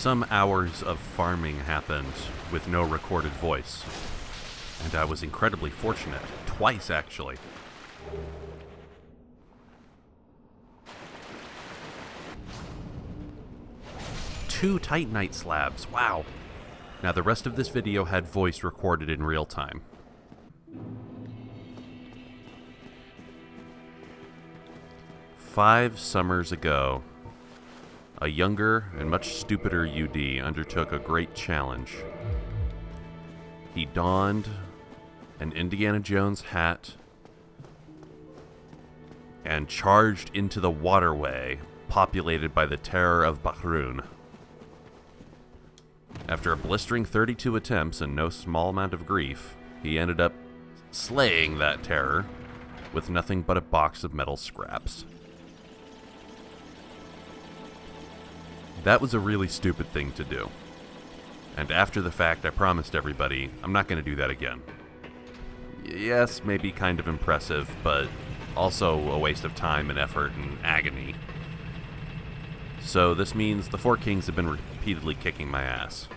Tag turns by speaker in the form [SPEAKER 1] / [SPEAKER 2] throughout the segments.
[SPEAKER 1] Some hours of farming happened with no recorded voice, and I was incredibly fortunate. Twice, actually. Two Titanite slabs, wow. Now the rest of this video had voice recorded in real time. Five summers ago, a younger and much stupider UD undertook a great challenge. He donned an Indiana Jones hat and charged into the waterway populated by the terror of Bahrain. After a blistering 32 attempts and no small amount of grief, he ended up slaying that terror with nothing but a box of metal scraps. That was a really stupid thing to do. And after the fact, I promised everybody I'm not going to do that again. Yes, maybe kind of impressive, but also a waste of time and effort and agony. So this means the Four Kings have been repeatedly kicking my ass.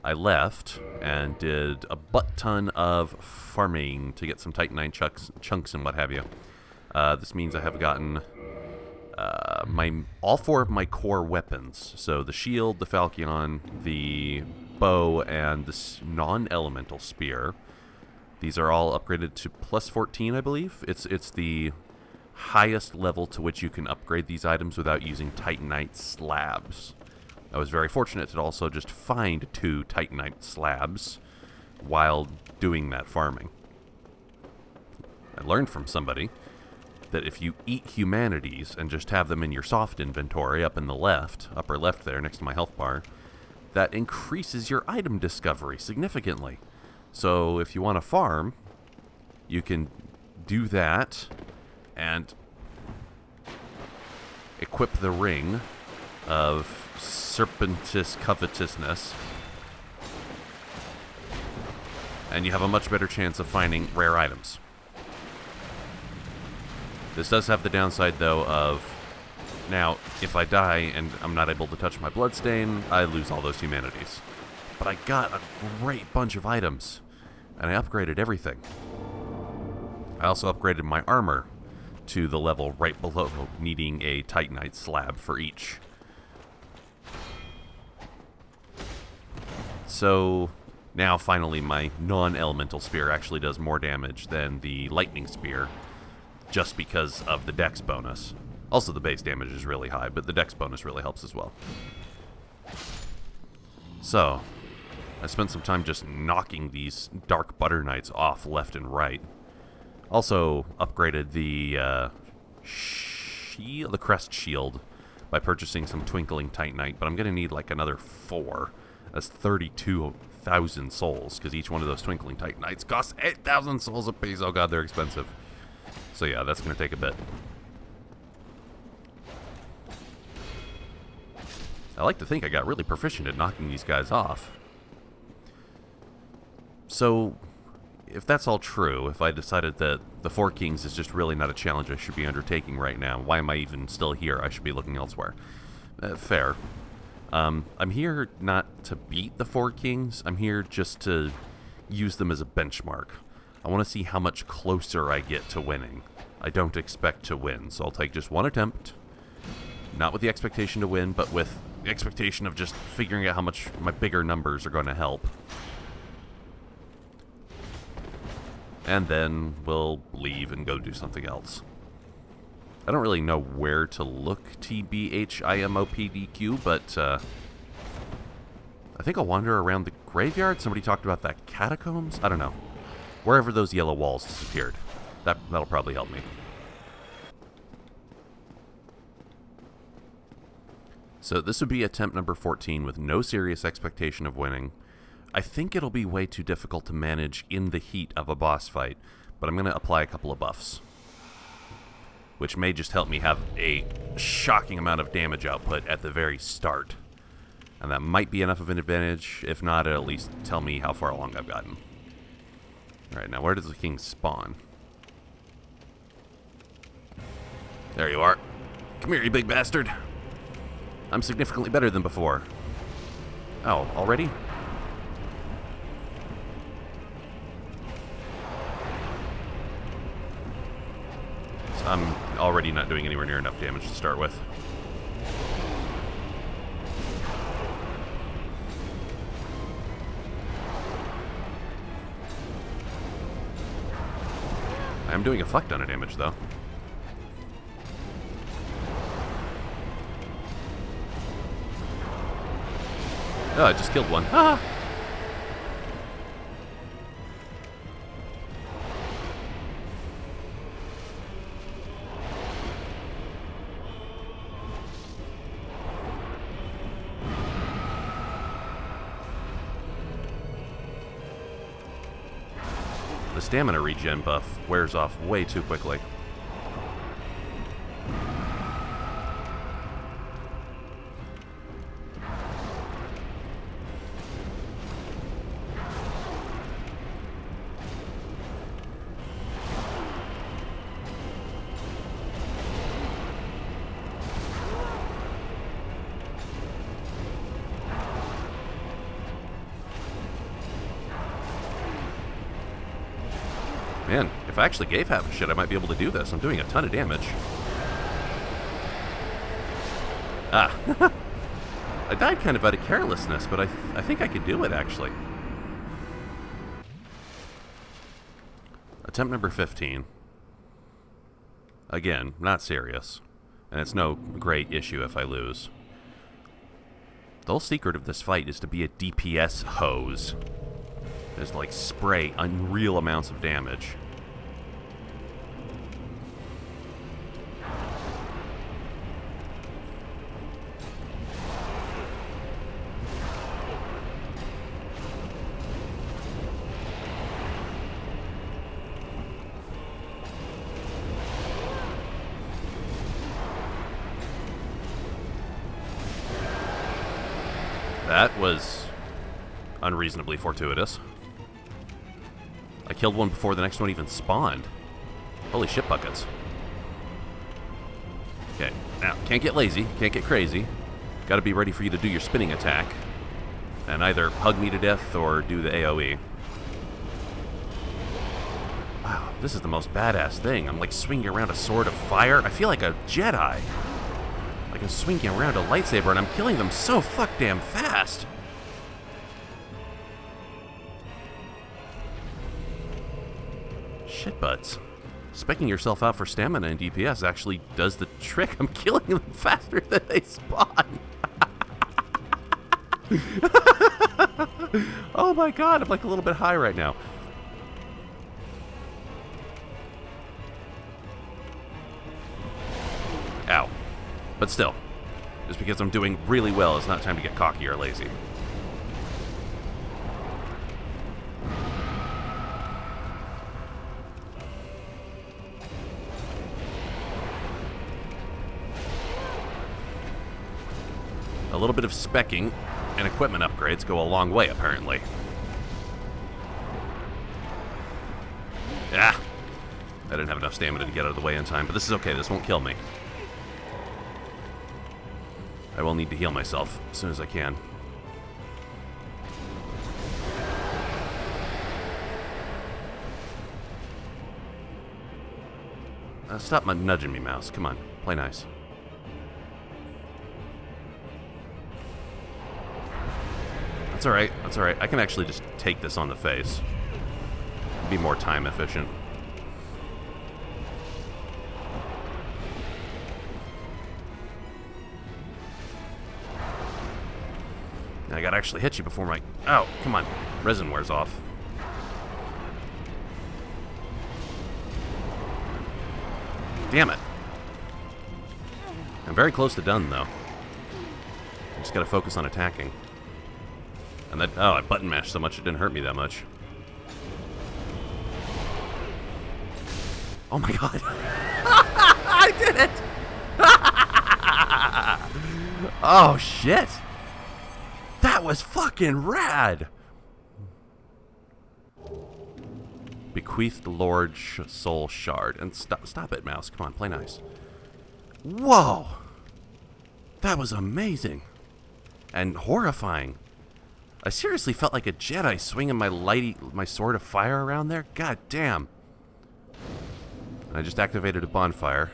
[SPEAKER 1] I left and did a butt-ton of farming to get some Titanite chunks and what have you. This means I have gotten all four of my core weapons. So the shield, the falchion, the bow, and this non-elemental spear. These are all upgraded to plus 14, I believe. It's the highest level to which you can upgrade these items without using Titanite slabs. I was very fortunate to also just find 2 Titanite slabs while doing that farming. I learned from somebody that if you eat humanities and just have them in your soft inventory up in the upper left there next to my health bar, that increases your item discovery significantly. So if you want to farm, you can do that and equip the ring of Serpentis Covetousness, and you have a much better chance of finding rare items. This does have the downside, though, of now, if I die and I'm not able to touch my bloodstain, I lose all those humanities. But I got a great bunch of items, and I upgraded everything. I also upgraded my armor to the level right below needing a Titanite slab for each. So now finally my non-elemental spear actually does more damage than the lightning spear, just because of the dex bonus. Also the base damage is really high, but the dex bonus really helps as well. So I spent some time just knocking these Dark Butter Knights off left and right. Also upgraded the the crest shield by purchasing some Twinkling Titanite, but I'm going to need like another 4. That's 32,000 souls, because each one of those Twinkling Titanites costs 8,000 souls apiece. Oh god, they're expensive. So yeah, that's going to take a bit. I like to think I got really proficient at knocking these guys off. So, if that's all true, if I decided that the Four Kings is just really not a challenge I should be undertaking right now, why am I even still here? I should be looking elsewhere. Fair. I'm here not to beat the Four Kings. I'm here just to use them as a benchmark. I want to see how much closer I get to winning. I don't expect to win, so I'll take just one attempt. Not with the expectation to win, but with the expectation of just figuring out how much my bigger numbers are going to help. And then we'll leave and go do something else. I don't really know where to look, TBHIMOPDQ, but I think I'll wander around the graveyard. Somebody talked about that catacombs? I don't know. Wherever those yellow walls disappeared. That'll probably help me. So this would be attempt number 14 with no serious expectation of winning. I think it'll be way too difficult to manage in the heat of a boss fight, but I'm going to apply a couple of buffs, which may just help me have a shocking amount of damage output at the very start. And that might be enough of an advantage. If not, it'll at least tell me how far along I've gotten. Alright, now where does the king spawn? There you are. Come here, you big bastard. I'm significantly better than before. Oh, already? So I'm already not doing anywhere near enough damage to start with. I'm doing a fuck ton of damage, though. Oh, I just killed one. Ah! The stamina regen buff wears off way too quickly. Man, if I actually gave half a shit, I might be able to do this. I'm doing a ton of damage. Ah. I died kind of out of carelessness, but I think I could do it, actually. Attempt number 15. Again, not serious. And it's no great issue if I lose. The whole secret of this fight is to be a DPS hose. Just like spray unreal amounts of damage. That was unreasonably fortuitous. I killed one before the next one even spawned. Holy shit buckets. Okay, now, can't get lazy, can't get crazy. Gotta be ready for you to do your spinning attack. And either hug me to death or do the AoE. Wow, this is the most badass thing. I'm like swinging around a sword of fire. I feel like a Jedi. Like I'm swinging around a lightsaber and I'm killing them so fuck damn fast. Shit butts. Speccing yourself out for stamina and DPS actually does the trick. I'm killing them faster than they spawn. Oh my god, I'm like a little bit high right now. Ow. But still, just because I'm doing really well, it's not time to get cocky or lazy. A little bit of speccing and equipment upgrades go a long way, apparently. Ah! I didn't have enough stamina to get out of the way in time, but this is okay. This won't kill me. I will need to heal myself as soon as I can. Stop nudging me, mouse. Come on. Play nice. That's alright. That's alright. I can actually just take this on the face. Be more time efficient. I gotta actually hit you before my... Oh, come on. Resin wears off. Damn it. I'm very close to done, though. I just gotta focus on attacking. And that... Oh, I button mashed so much it didn't hurt me that much. Oh my god. I did it! Oh, shit! That was fucking rad! Bequeathed Lord Soul Shard. And stop it, mouse. Come on, play nice. Whoa! That was amazing. And horrifying. I seriously felt like a Jedi swinging my sword of fire around there. God damn. And I just activated a bonfire.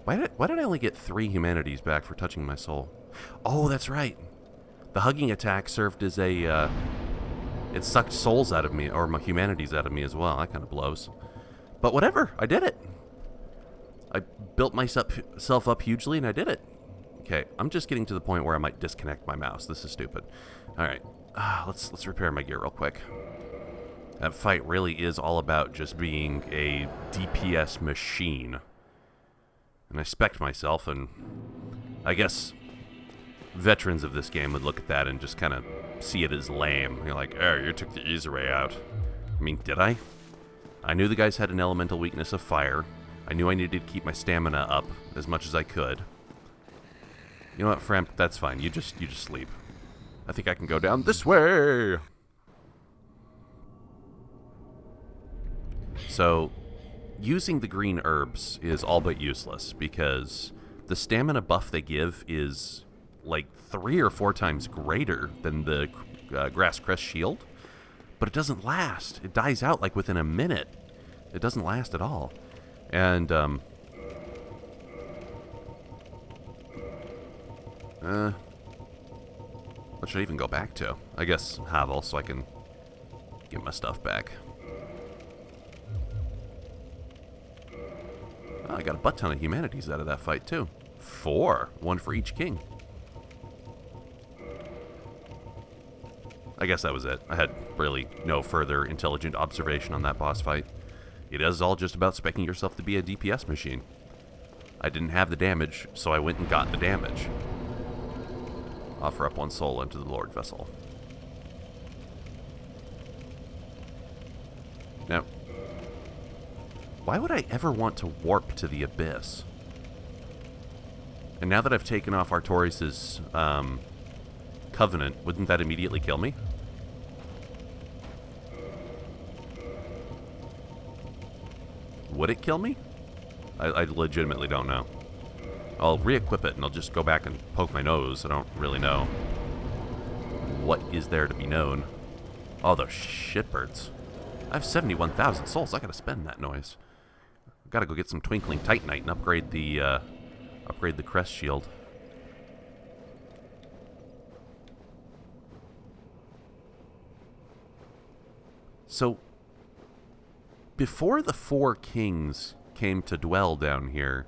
[SPEAKER 1] Why did I only get 3 humanities back for touching my soul? Oh, that's right. The hugging attack served as a, it sucked souls out of me, or my humanities out of me as well. That kind of blows. But whatever, I did it. I built myself up hugely, and I did it. Okay, I'm just getting to the point where I might disconnect my mouse. This is stupid. All right, let's repair my gear real quick. That fight really is all about just being a DPS machine. And I spec'd myself, and I guess veterans of this game would look at that and just kind of see it as lame. You're like, oh, you took the easy way out. I mean, did I? I knew the guys had an elemental weakness of fire. I knew I needed to keep my stamina up as much as I could. You know what, Framp? That's fine. You just sleep. I think I can go down this way. So, using the green herbs is all but useless because the stamina buff they give is like 3 or 4 times greater than the Grass Crest shield, but it doesn't last. It dies out like within a minute. It doesn't last at all. And what should I even go back to? I guess Havel, so I can get my stuff back. Oh, I got a butt ton of humanities out of that fight, too. 4. 1 for each king. I guess that was it. I had really no further intelligent observation on that boss fight. It is all just about speccing yourself to be a DPS machine. I didn't have the damage, so I went and got the damage. Offer up 1 soul into the Lord Vessel. Now, why would I ever want to warp to the Abyss? And now that I've taken off Artorias' Covenant, wouldn't that immediately kill me? Would it kill me? I legitimately don't know. I'll re-equip it and I'll just go back and poke my nose. I don't really know what is there to be known. Oh, those shitbirds. I have 71,000 souls. I gotta spend that noise. Gotta go get some Twinkling Titanite and upgrade the crest shield. So, before the 4 kings came to dwell down here,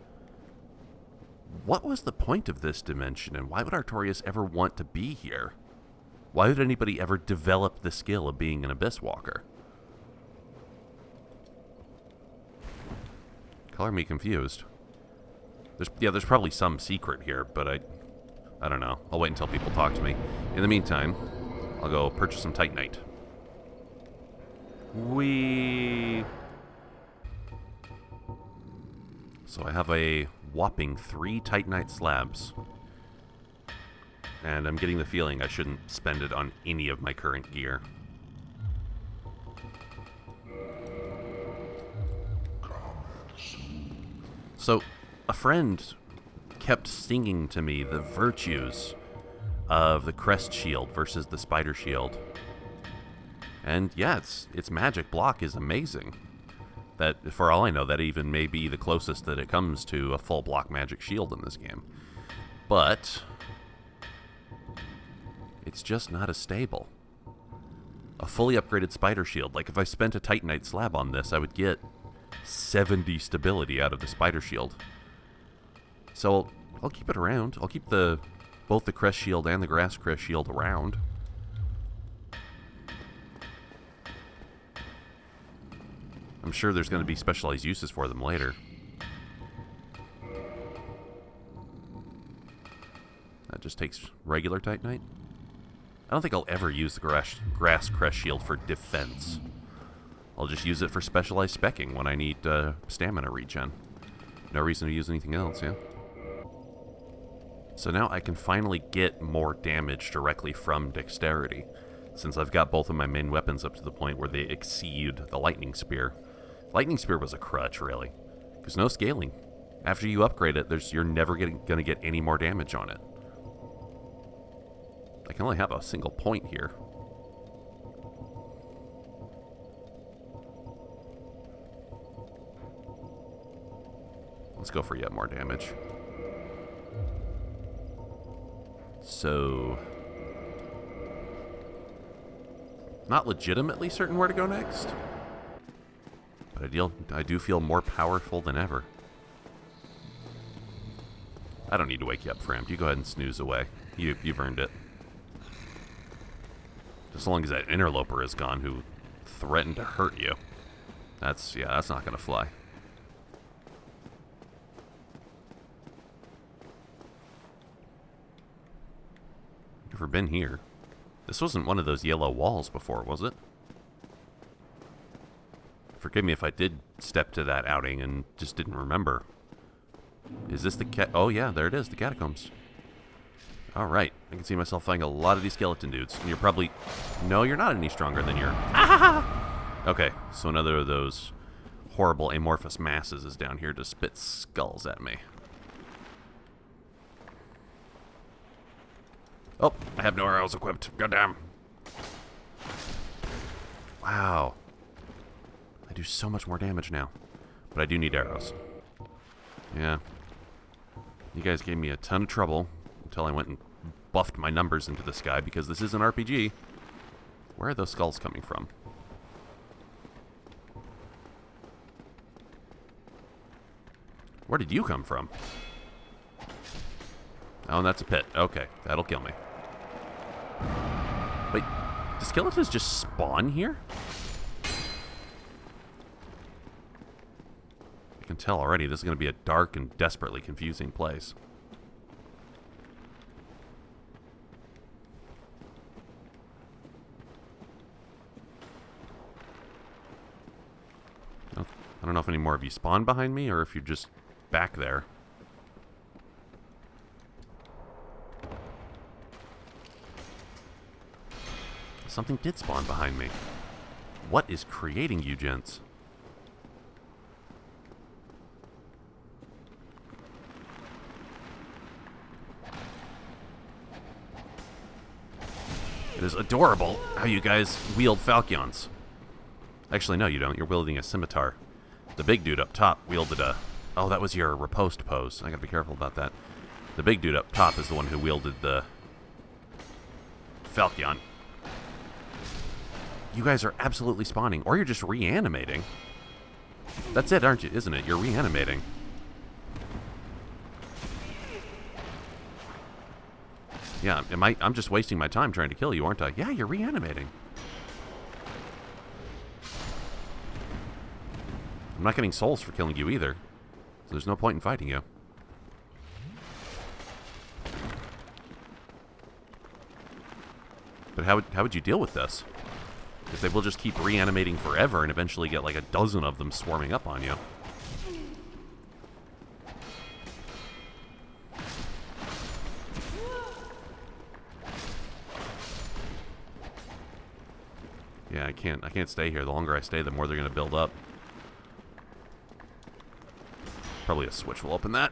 [SPEAKER 1] what was the point of this dimension, and why would Artorias ever want to be here? Why would anybody ever develop the skill of being an Abyss Walker? Color me confused. There's probably some secret here, but I don't know. I'll wait until people talk to me. In the meantime, I'll go purchase some Titanite. So I have a whopping 3 Titanite slabs. And I'm getting the feeling I shouldn't spend it on any of my current gear. So, a friend kept singing to me the virtues of the crest shield versus the spider shield. And yeah, its magic block is amazing. That, for all I know, that even may be the closest that it comes to a full block magic shield in this game. But it's just not as stable. A fully upgraded spider shield, like if I spent a Titanite slab on this, I would get 70 stability out of the spider shield. So I'll keep it around. I'll keep both the crest shield and the grass crest shield around. I'm sure there's going to be specialized uses for them later. That just takes regular Titanite. I don't think I'll ever use the grass crest shield for defense. I'll just use it for specialized specking when I need stamina regen. No reason to use anything else, yeah? So now I can finally get more damage directly from dexterity, since I've got both of my main weapons up to the point where they exceed the lightning spear. Lightning spear was a crutch, really, because no scaling. After you upgrade it, you're never going to get any more damage on it. I can only have a single point here. Let's go for yet more damage. So... not legitimately certain where to go next. But I do feel more powerful than ever. I don't need to wake you up, Framp. You go ahead and snooze away. You've earned it. As long as that interloper is gone who threatened to hurt you. That's not going to fly. Never been here. This wasn't one of those yellow walls before, was it? Forgive me if I did step to that outing and just didn't remember. Is this the oh yeah, there it is, the catacombs. Alright, I can see myself fighting a lot of these skeleton dudes. And you're probably... no, you're not any stronger than your... okay, so another of those horrible amorphous masses is down here to spit skulls at me. Oh, I have no arrows equipped. Goddamn. Wow. I do so much more damage now. But I do need arrows. Yeah. You guys gave me a ton of trouble until I went and buffed my numbers into the sky because this is an RPG. Where are those skulls coming from? Where did you come from? Oh, and that's a pit. Okay, that'll kill me. Wait, do skeletons just spawn here? I can tell already this is going to be a dark and desperately confusing place. I don't know if any more of you spawn behind me or if you're just back there. Something did spawn behind me. What is creating you gents? It is adorable how you guys wield falchions. Actually, no, you don't. You're wielding a scimitar. The big dude up top wielded a... oh, that was your riposte pose. I gotta be careful about that. The big dude up top is the one who wielded the falchion. You guys are absolutely spawning, or you're just reanimating. That's it, aren't you? Isn't it? You're reanimating. Yeah, I'm just wasting my time trying to kill you, aren't I? Yeah, you're reanimating. I'm not getting souls for killing you either. So there's no point in fighting you. But how would you deal with this? Because they will just keep reanimating forever and eventually get like a dozen of them swarming up on you. Yeah, I can't stay here. The longer I stay, the more they're going to build up. Probably a switch will open that.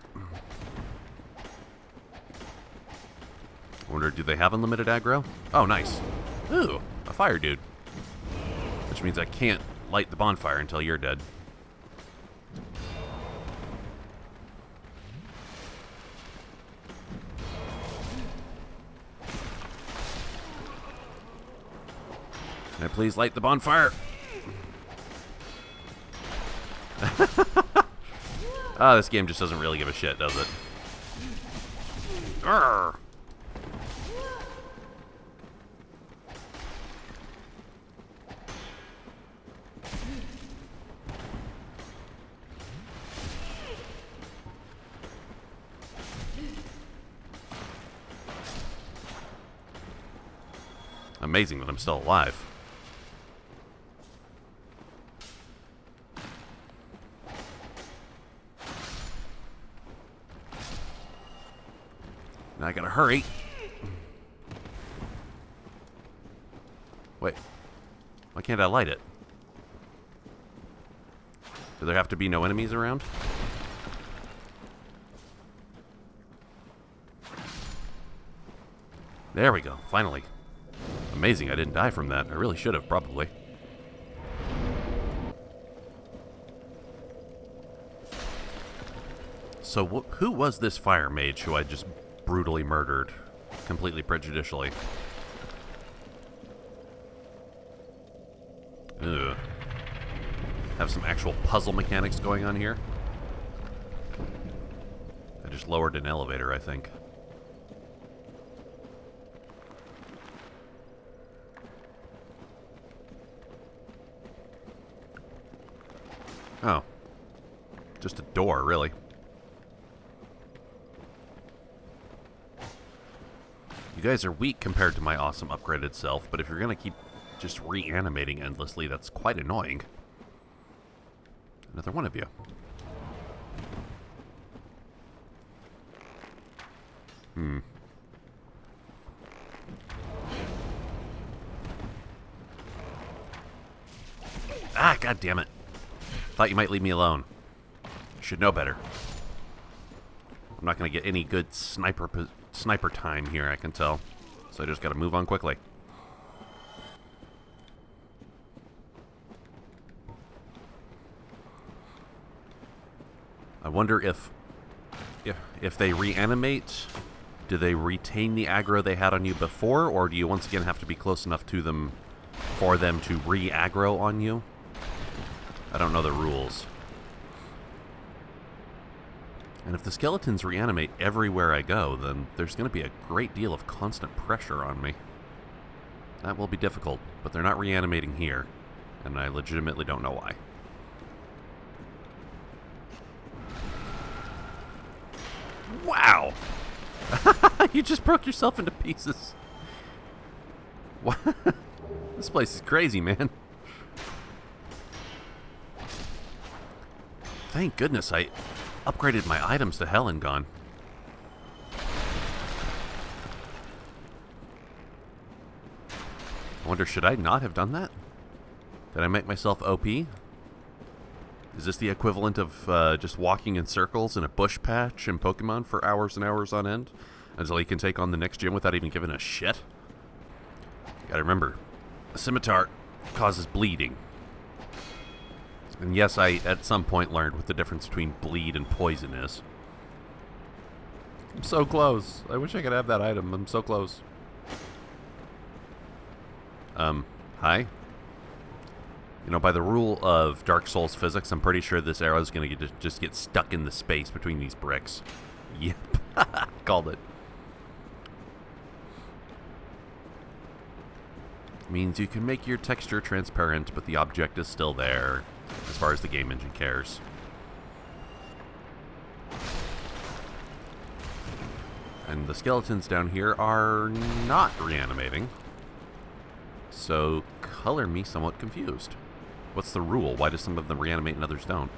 [SPEAKER 1] I wonder, do they have unlimited aggro? Oh, nice. Ooh, a fire dude. Which means I can't light the bonfire until you're dead. Can I please light the bonfire? Ah, this game just doesn't really give a shit, does it? Grrr. Amazing that I'm still alive. Now I gotta hurry. Wait. Why can't I light it? Do there have to be no enemies around? There we go, finally. Amazing I didn't die from that. I really should have, probably. So who was this fire mage who I just brutally murdered, completely prejudicially? Ugh. Have some actual puzzle mechanics going on here. I just lowered an elevator, I think. Oh. Just a door, really. You guys are weak compared to my awesome upgraded self, but if you're gonna keep just reanimating endlessly, that's quite annoying. Another one of you. Ah, god damn it. Thought you might leave me alone. Should know better. I'm not going to get any good sniper time here, I can tell. So I just got to move on quickly. I wonder if they reanimate, do they retain the aggro they had on you before, or do you once again have to be close enough to them for them to re-aggro on you? I don't know the rules. And if the skeletons reanimate everywhere I go, then there's going to be a great deal of constant pressure on me. That will be difficult, but they're not reanimating here, and I legitimately don't know why. Wow! You just broke yourself into pieces. What? This place is crazy, man. Thank goodness I upgraded my items to Hellengon. I wonder, should I not have done that? Did I make myself OP? Is this the equivalent of just walking in circles in a bush patch in Pokemon for hours and hours on end until he can take on the next gym without even giving a shit? Gotta remember, a scimitar causes bleeding. And yes, I at some point learned what the difference between bleed and poison is. I'm so close. I wish I could have that item. I'm so close. Hi? You know, by the rule of Dark Souls physics, I'm pretty sure this arrow is going to just get stuck in the space between these bricks. Yep. Called it. Means you can make your texture transparent, but the object is still there, as far as the game engine cares. And the skeletons down here are not reanimating. So, color me somewhat confused. What's the rule? Why do some of them reanimate and others don't?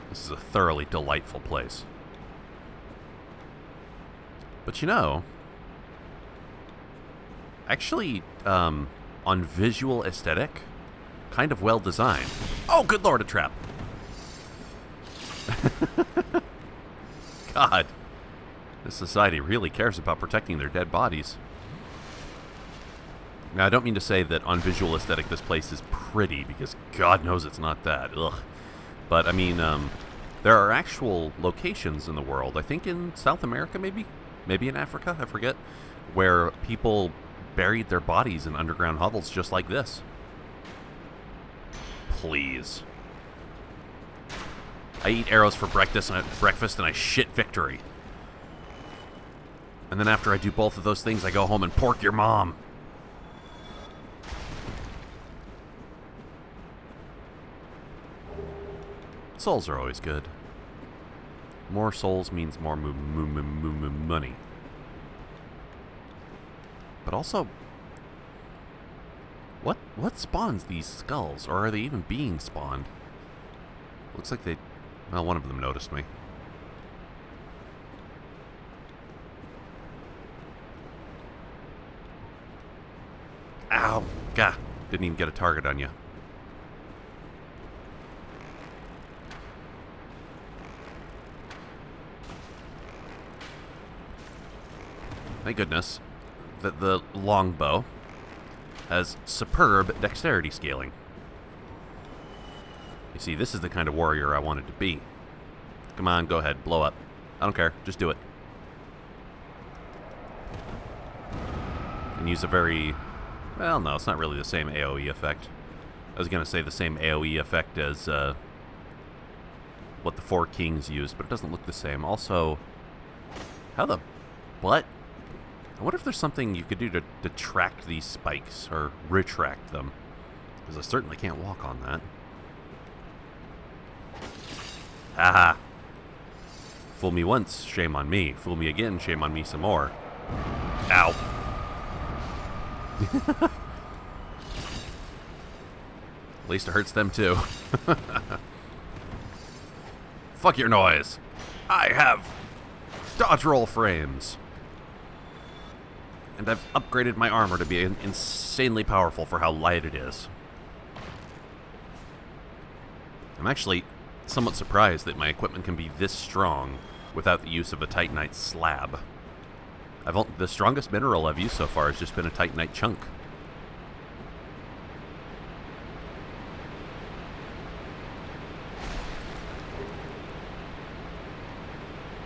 [SPEAKER 1] This is a thoroughly delightful place. But you know, actually, on visual aesthetic, kind of well designed. Oh, good lord, a trap. God, this society really cares about protecting their dead bodies. Now, I don't mean to say that on visual aesthetic this place is pretty, because God knows it's not that. Ugh. But, I mean, there are actual locations in the world, I think in South America maybe? Maybe in Africa, I forget, where people buried their bodies in underground hovels just like this. Please. I eat arrows for breakfast and I shit victory. And then after I do both of those things, I go home and pork your mom. Souls are always good. More souls means more money. But also, what spawns these skulls? Or are they even being spawned? Looks like they... Well, one of them noticed me. Ow! Gah! Didn't even get a target on you. thank goodness, that the longbow has superb dexterity scaling. You see, this is the kind of warrior I wanted to be. Come on, go ahead, blow up. I don't care, just do it. And use a very... Well, no, it's not really the same AoE effect. I was going to say the same AoE effect as what the Four Kings used, but it doesn't look the same. Also, how the butt? I wonder if there's something you could do to detract these spikes, or retract them. Because I certainly can't walk on that. Haha. Fool me once, shame on me. Fool me again, shame on me some more. Ow. At least it hurts them too. Fuck your noise. I have dodge roll frames. And I've upgraded my armor to be insanely powerful for how light it is. I'm actually somewhat surprised that my equipment can be this strong without the use of a Titanite slab. The strongest mineral I've used so far has just been a Titanite chunk.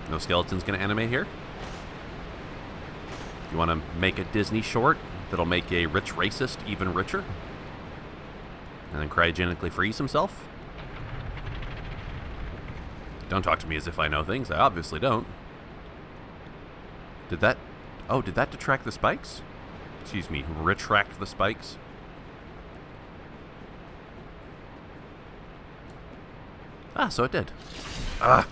[SPEAKER 1] No skeletons gonna animate here? You want to make a Disney short that'll make a rich racist even richer? And then cryogenically freeze himself? Don't talk to me as if I know things. I obviously don't. Did that... Oh, did that detract the spikes? Excuse me, retract the spikes? Ah, so it did. Ah!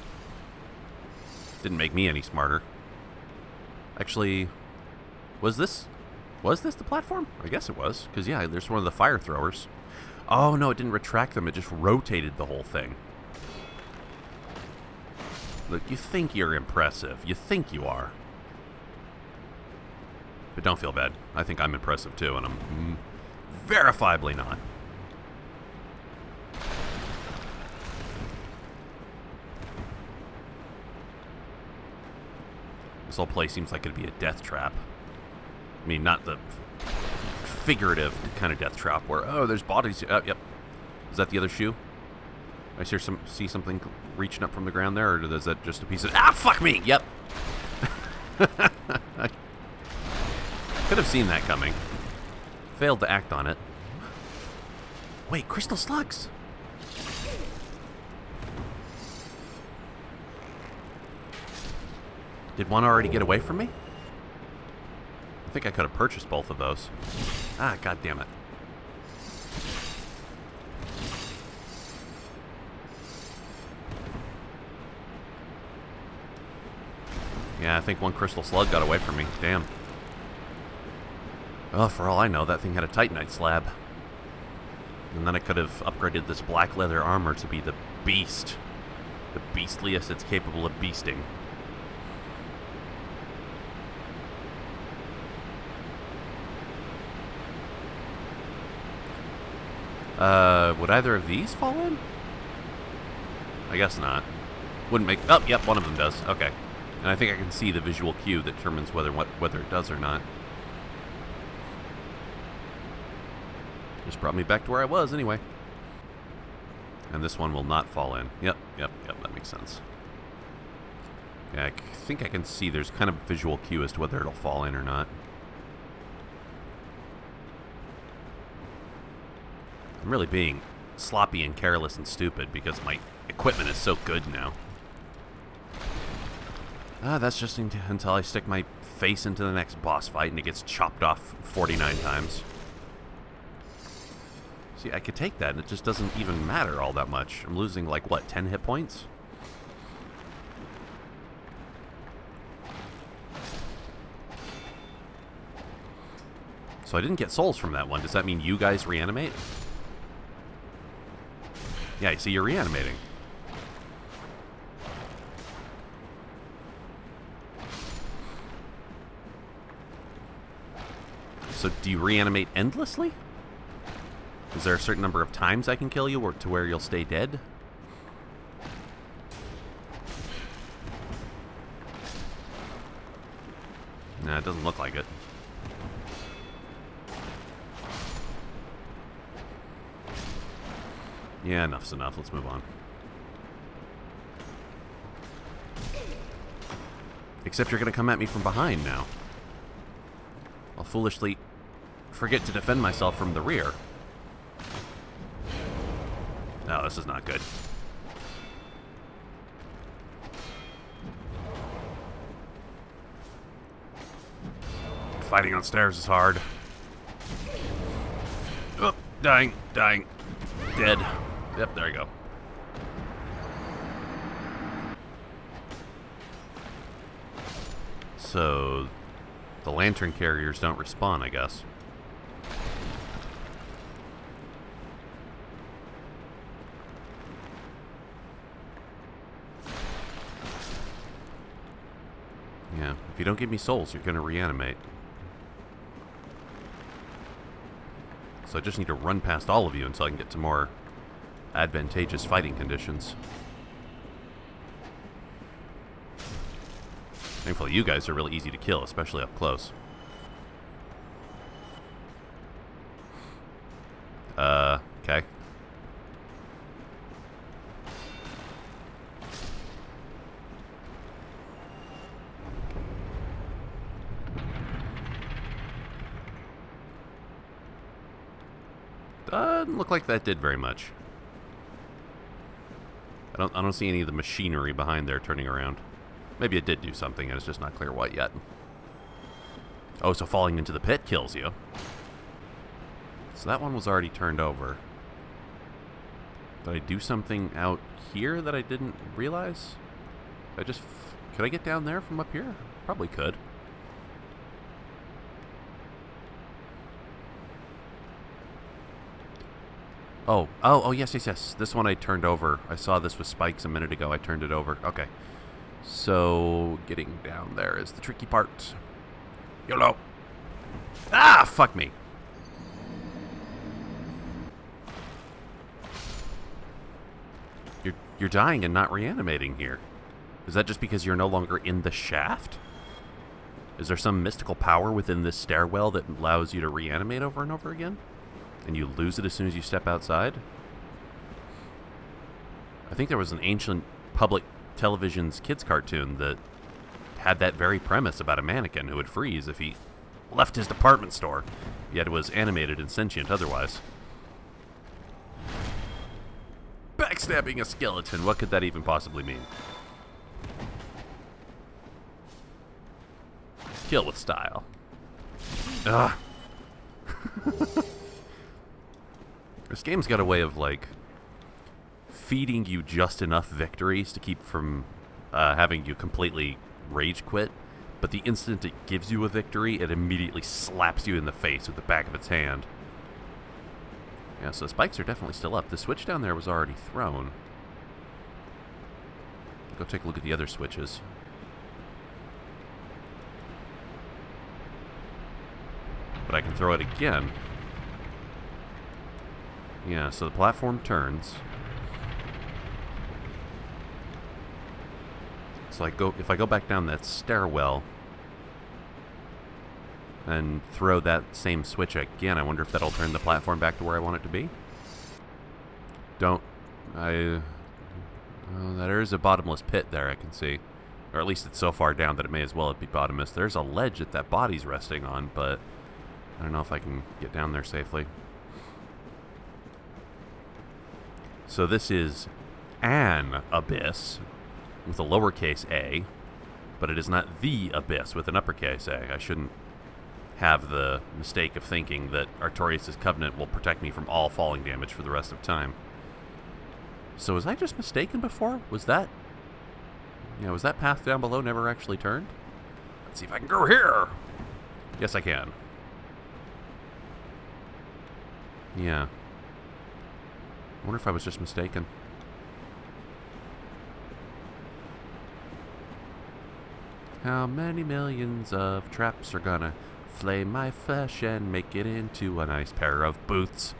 [SPEAKER 1] Didn't make me any smarter. Actually... Was this the platform? I guess it was, because yeah, there's one of the fire throwers. Oh no, it didn't retract them, it just rotated the whole thing. Look, you think you're impressive. You think you are. But don't feel bad. I think I'm impressive too, and I'm verifiably not. This whole place seems like it'd be a death trap. I mean, not the figurative kind of death trap where, oh, there's bodies. Oh, yep. Is that the other shoe? I see something reaching up from the ground there, or is that just a piece of... Ah, fuck me! Yep. I could have seen that coming. Failed to act on it. Wait, crystal slugs! Did one already get away from me? I think I could have purchased both of those. Ah, god damn it. Yeah, I think one crystal slug got away from me. Damn. Well, for all I know, that thing had a Titanite slab. And then I could have upgraded this black leather armor to be the beast. The beastliest it's capable of beasting. Would either of these fall in? I guess not. Wouldn't make... Oh, yep, one of them does. Okay. And I think I can see the visual cue that determines whether it does or not. Just brought me back to where I was, anyway. And this one will not fall in. Yep, that makes sense. Yeah, I think I can see there's kind of a visual cue as to whether it'll fall in or not. I'm really being sloppy and careless and stupid because my equipment is so good now. That's just until I stick my face into the next boss fight and it gets chopped off 49 times. See, I could take that and it just doesn't even matter all that much. I'm losing, like, what, 10 hit points? So I didn't get souls from that one. Does that mean you guys reanimate? Yeah, you see, you're reanimating. So do you reanimate endlessly? Is there a certain number of times I can kill you or to where you'll stay dead? Nah, it doesn't look like it. Yeah, enough's enough. Let's move on. Except you're going to come at me from behind now. I'll foolishly forget to defend myself from the rear. No, this is not good. Fighting on stairs is hard. Oh, dying, dying, dead. Yep, there you go. So, the lantern carriers don't respawn, I guess. Yeah, if you don't give me souls, you're gonna reanimate. So I just need to run past all of you until I can get to more advantageous fighting conditions. Thankfully, you guys are really easy to kill, especially up close. Okay. Doesn't look like that did very much. I don't see any of the machinery behind there turning around. Maybe it did do something, and it's just not clear what yet. Oh, so falling into the pit kills you. So that one was already turned over. Did I do something out here that I didn't realize? Could I get down there from up here? Probably could. Oh, yes. This one I turned over. I saw this with spikes a minute ago. I turned it over. Okay. So, getting down there is the tricky part. YOLO! Ah, fuck me. You're dying and not reanimating here. Is that just because you're no longer in the shaft? Is there some mystical power within this stairwell that allows you to reanimate over and over again? And you lose it as soon as you step outside? I think there was an ancient public television's kids cartoon that had that very premise about a mannequin who would freeze if he left his department store, yet it was animated and sentient otherwise. Backstabbing a skeleton, what could that even possibly mean? Kill with style. Ugh. This game's got a way of, like, feeding you just enough victories to keep from having you completely rage quit, but the instant it gives you a victory, it immediately slaps you in the face with the back of its hand. Yeah, so the spikes are definitely still up. The switch down there was already thrown. Go take a look at the other switches. But I can throw it again. Yeah, so the platform turns. So if I go back down that stairwell and throw that same switch again, I wonder if that'll turn the platform back to where I want it to be. There is a bottomless pit there, I can see. Or at least it's so far down that it may as well be bottomless. There's a ledge that body's resting on, but I don't know if I can get down there safely. So this is an abyss with a lowercase a, but it is not the abyss with an uppercase a. I shouldn't have the mistake of thinking that Artorias' covenant will protect me from all falling damage for the rest of time. So was I just mistaken before? Was that path down below never actually turned? Let's see if I can go here. Yes, I can. Yeah. I wonder if I was just mistaken. How many millions of traps are gonna flame my flesh and make it into a nice pair of boots?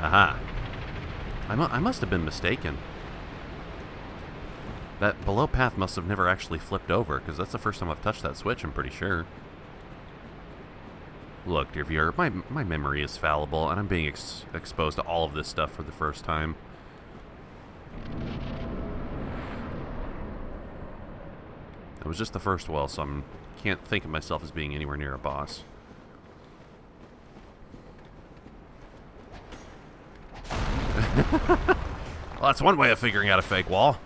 [SPEAKER 1] Aha. I must have been mistaken. That below path must have never actually flipped over, because that's the first time I've touched that switch, I'm pretty sure. Look, dear viewer, my memory is fallible, and I'm being exposed to all of this stuff for the first time. It was just the first well, so I can't think of myself as being anywhere near a boss. Well, that's one way of figuring out a fake wall.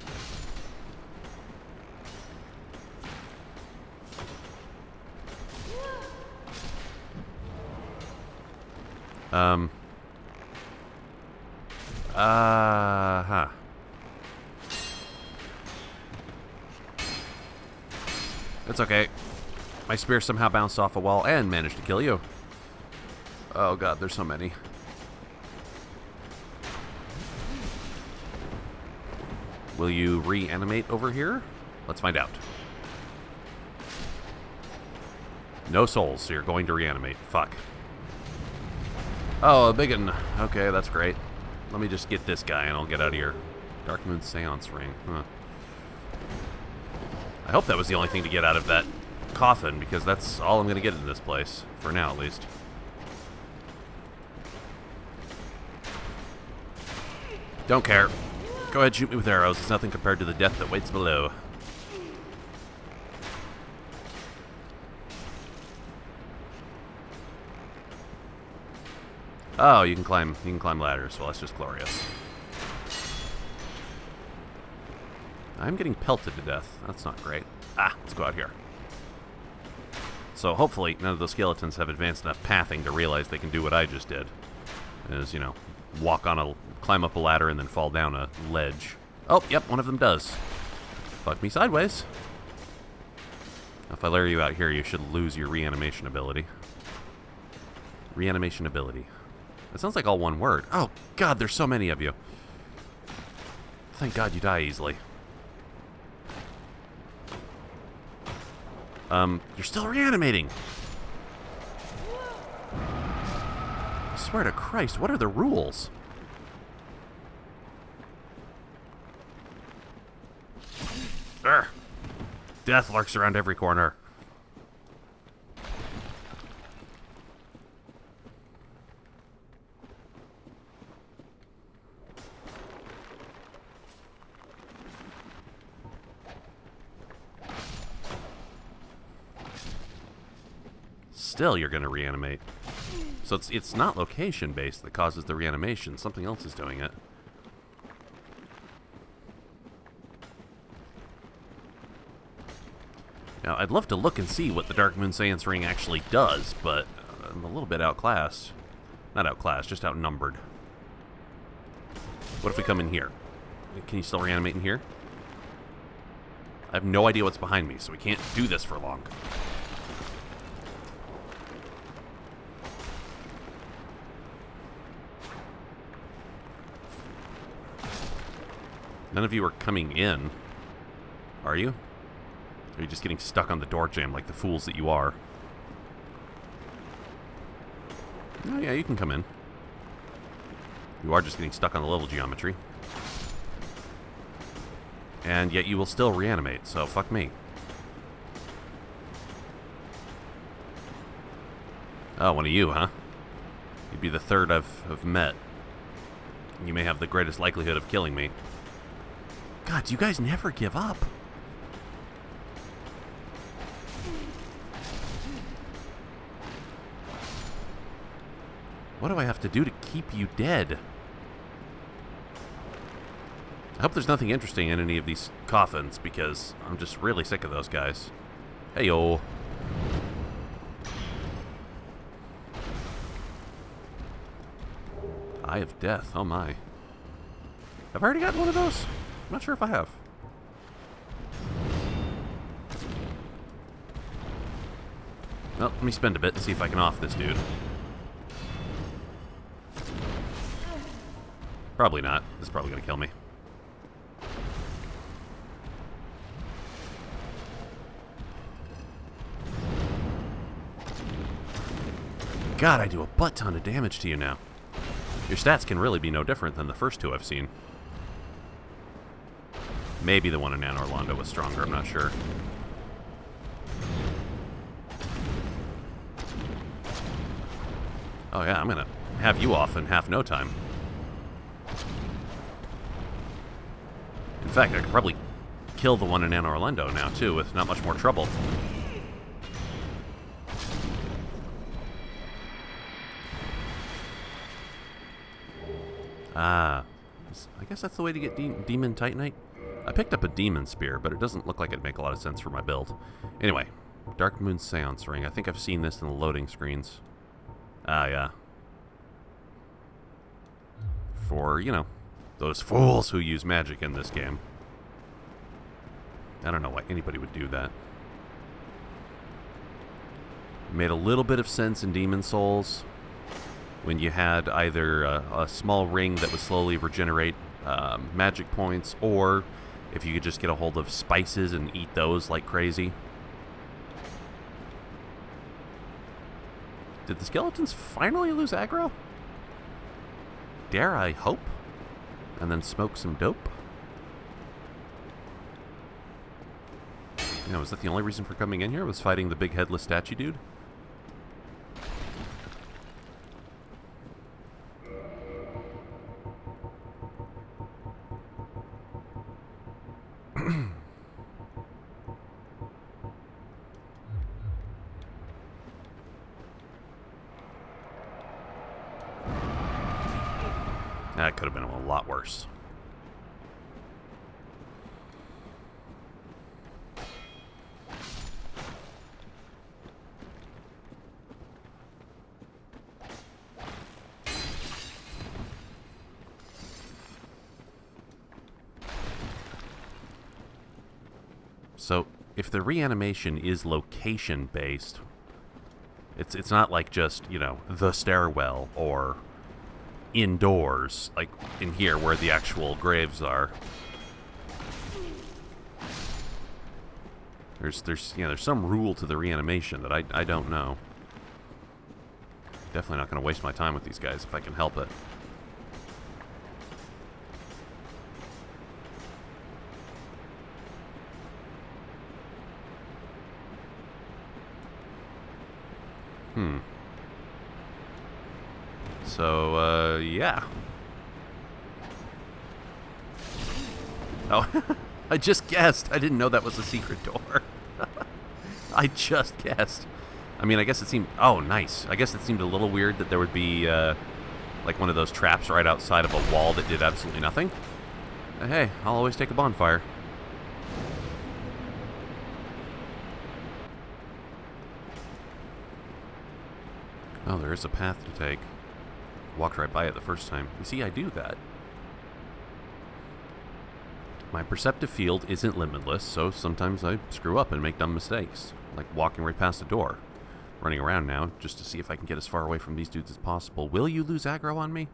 [SPEAKER 1] Huh. It's okay. My spear somehow bounced off a wall and managed to kill you. Oh god, there's so many. Will you reanimate over here? Let's find out. No souls, so you're going to reanimate. Fuck. Oh, a big one. Okay, that's great. Let me just get this guy and I'll get out of here. Darkmoon Seance Ring. Huh. I hope that was the only thing to get out of that coffin, because that's all I'm going to get in this place. For now, at least. Don't care. Go ahead, shoot me with arrows. It's nothing compared to the death that waits below. Oh, you can climb ladders. Well, that's just glorious. I'm getting pelted to death. That's not great. Ah, let's go out here. So hopefully none of those skeletons have advanced enough pathing to realize they can do what I just did. Is, you know, climb up a ladder and then fall down a ledge. Oh, yep, one of them does. Fuck me sideways. If I lure you out here, you should lose your reanimation ability. Reanimation ability. That sounds like all one word. Oh, God, there's so many of you. Thank God you die easily. You're still reanimating. I swear to Christ, what are the rules? Urgh. Death lurks around every corner. Still, you're going to reanimate. So it's not location-based that causes the reanimation. Something else is doing it. Now, I'd love to look and see what the Darkmoon Seance Ring actually does, but I'm a little bit outclassed. Not outclassed, just outnumbered. What if we come in here? Can you still reanimate in here? I have no idea what's behind me, so we can't do this for long. None of you are coming in, are you? Or are you just getting stuck on the door jamb like the fools that you are? Oh yeah, you can come in. You are just getting stuck on the level geometry. And yet you will still reanimate, so fuck me. Oh, one of you, huh? You'd be the third I've met. You may have the greatest likelihood of killing me. God, do you guys never give up? What do I have to do to keep you dead? I hope there's nothing interesting in any of these coffins, because I'm just really sick of those guys. Hey-yo. Eye of Death, oh my. Have I already gotten one of those? I'm not sure if I have. Well, let me spend a bit and see if I can off this dude. Probably not. This is probably going to kill me. God, I do a butt ton of damage to you now. Your stats can really be no different than the first two I've seen. Maybe the one in Anor Londo was stronger, I'm not sure. Oh yeah, I'm gonna have you off in half no time. In fact, I could probably kill the one in Anor Londo now, too, with not much more trouble. Ah, I guess that's the way to get Demon Titanite. I picked up a Demon Spear, but it doesn't look like it'd make a lot of sense for my build. Anyway, Dark Moon Seance Ring. I think I've seen this in the loading screens. Ah, yeah. For, you know, those fools who use magic in this game. I don't know why anybody would do that. It made a little bit of sense in Demon Souls when you had either a small ring that would slowly regenerate magic points, or if you could just get a hold of spices and eat those like crazy. Did the skeletons finally lose aggro? Dare I hope? And then smoke some dope? You know, was that the only reason for coming in here? Was fighting the big headless statue dude? That could have been a lot worse. So, if the reanimation is location-based, it's not like just, you know, the stairwell or indoors, like in here where the actual graves are. There's some rule to the reanimation that I don't know. Definitely not going to waste my time with these guys if I can help it. So, yeah. Oh, I just guessed. I didn't know that was a secret door. I just guessed. I mean, I guess it seemed... Oh, nice. I guess it seemed a little weird that there would be, like one of those traps right outside of a wall that did absolutely nothing. Hey, I'll always take a bonfire. Oh, there is a path to take. Walked right by it the first time. You see, I do that. My perceptive field isn't limitless, so sometimes I screw up and make dumb mistakes. Like walking right past a door. Running around now, just to see if I can get as far away from these dudes as possible. Will you lose aggro on me?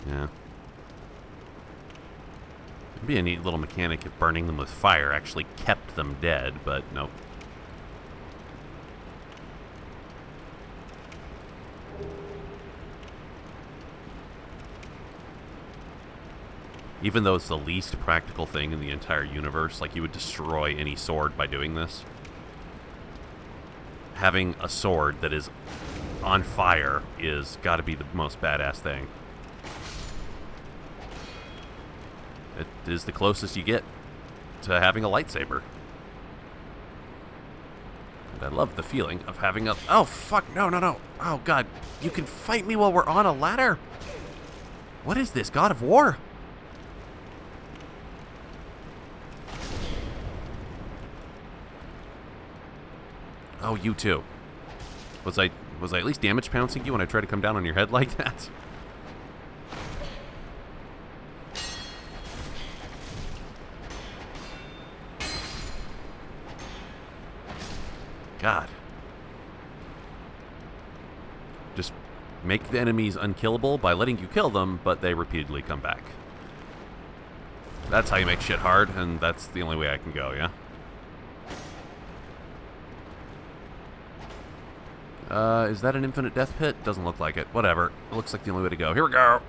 [SPEAKER 1] Yeah. It'd be a neat little mechanic if burning them with fire actually kept them dead, but nope. Even though it's the least practical thing in the entire universe, like you would destroy any sword by doing this, having a sword that is on fire is gotta be the most badass thing. It is the closest you get to having a lightsaber. And I love the feeling of having a... Oh, fuck, no, no, no. Oh, God, you can fight me while we're on a ladder? What is this, God of War? Oh, you too. Was I at least damage pouncing you when I tried to come down on your head like that? Just make the enemies unkillable by letting you kill them, but they repeatedly come back. That's how you make shit hard, and that's the only way I can go, yeah? Is that an infinite death pit? Doesn't look like it. Whatever. It looks like the only way to go. Here we go!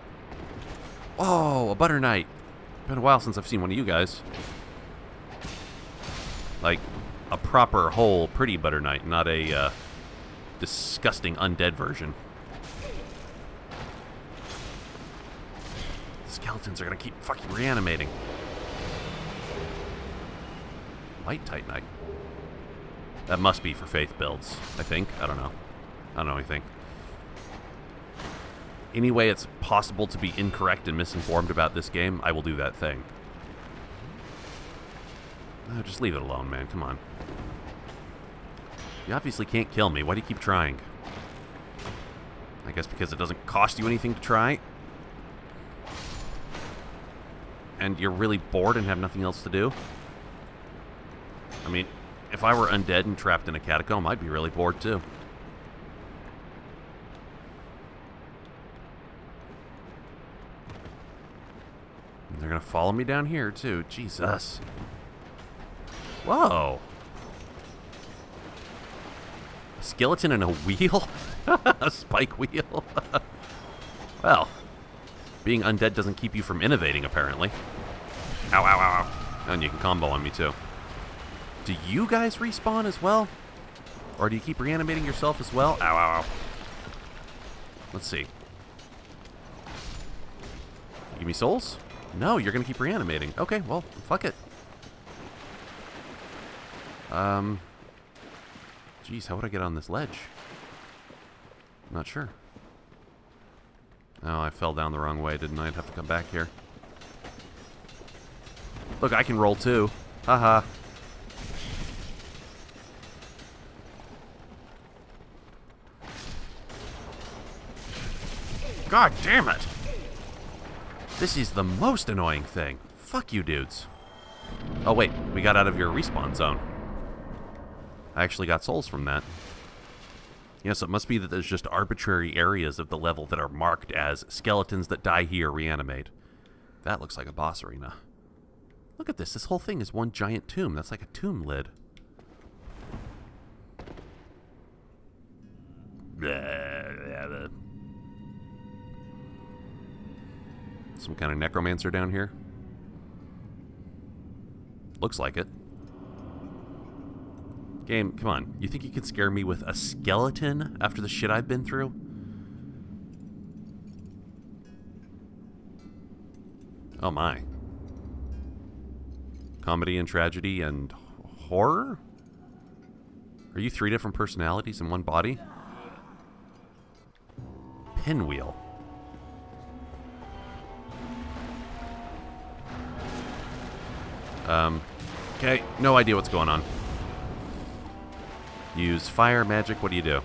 [SPEAKER 1] Oh, a Butter Knight. Been a while since I've seen one of you guys. Like, a proper, whole, pretty Butter Knight, not a, disgusting undead version. Skeletons are gonna keep fucking reanimating. Light Titanite. That must be for faith builds, I think. I don't know. I don't know anything. Any way it's possible to be incorrect and misinformed about this game, I will do that thing. Oh, just leave it alone, man. Come on. You obviously can't kill me. Why do you keep trying? I guess because it doesn't cost you anything to try. And you're really bored and have nothing else to do. I mean, if I were undead and trapped in a catacomb, I'd be really bored too. And they're gonna follow me down here too. Jesus. Whoa. A skeleton and a wheel? A spike wheel? Well, being undead doesn't keep you from innovating, apparently. Ow, ow, ow, ow. And you can combo on me too. Do you guys respawn as well? Or do you keep reanimating yourself as well? Ow, ow, ow. Let's see. You give me souls? No, you're gonna keep reanimating. Okay, well, fuck it. Geez, how would I get on this ledge? Not sure. Oh, I fell down the wrong way, didn't I? I'd have to come back here. Look, I can roll too. Haha. God damn it! This is the most annoying thing. Fuck you dudes. Oh wait, we got out of your respawn zone. I actually got souls from that. Yes, it must be that there's just arbitrary areas of the level that are marked as skeletons that die here reanimate. That looks like a boss arena. Look at this. This whole thing is one giant tomb. That's like a tomb lid. Some kind of necromancer down here. Looks like it. Game, come on. You think you can scare me with a skeleton after the shit I've been through? Oh my. Comedy and tragedy and horror? Are you 3 different personalities in one body? Pinwheel. Okay, no idea what's going on. Use fire, magic, what do you do?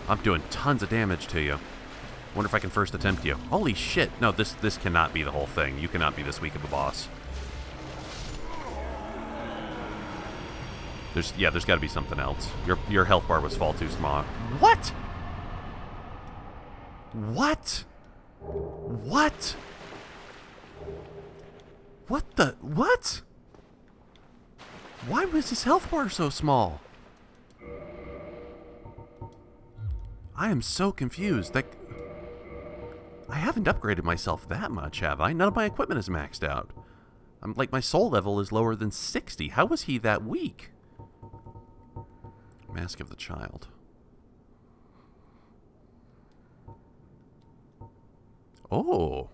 [SPEAKER 1] I'm doing tons of damage to you. Wonder if I can first attempt you. Holy shit. No, this cannot be the whole thing. You cannot be this weak of a boss. There's got to be something else. Your health bar was far too small. What? What? What? What the? What? Why was his health bar so small? I am so confused. Like, I haven't upgraded myself that much, have I? None of my equipment is maxed out. I'm like, my soul level is lower than 60. How was he that weak? Mask of the Child. Oh.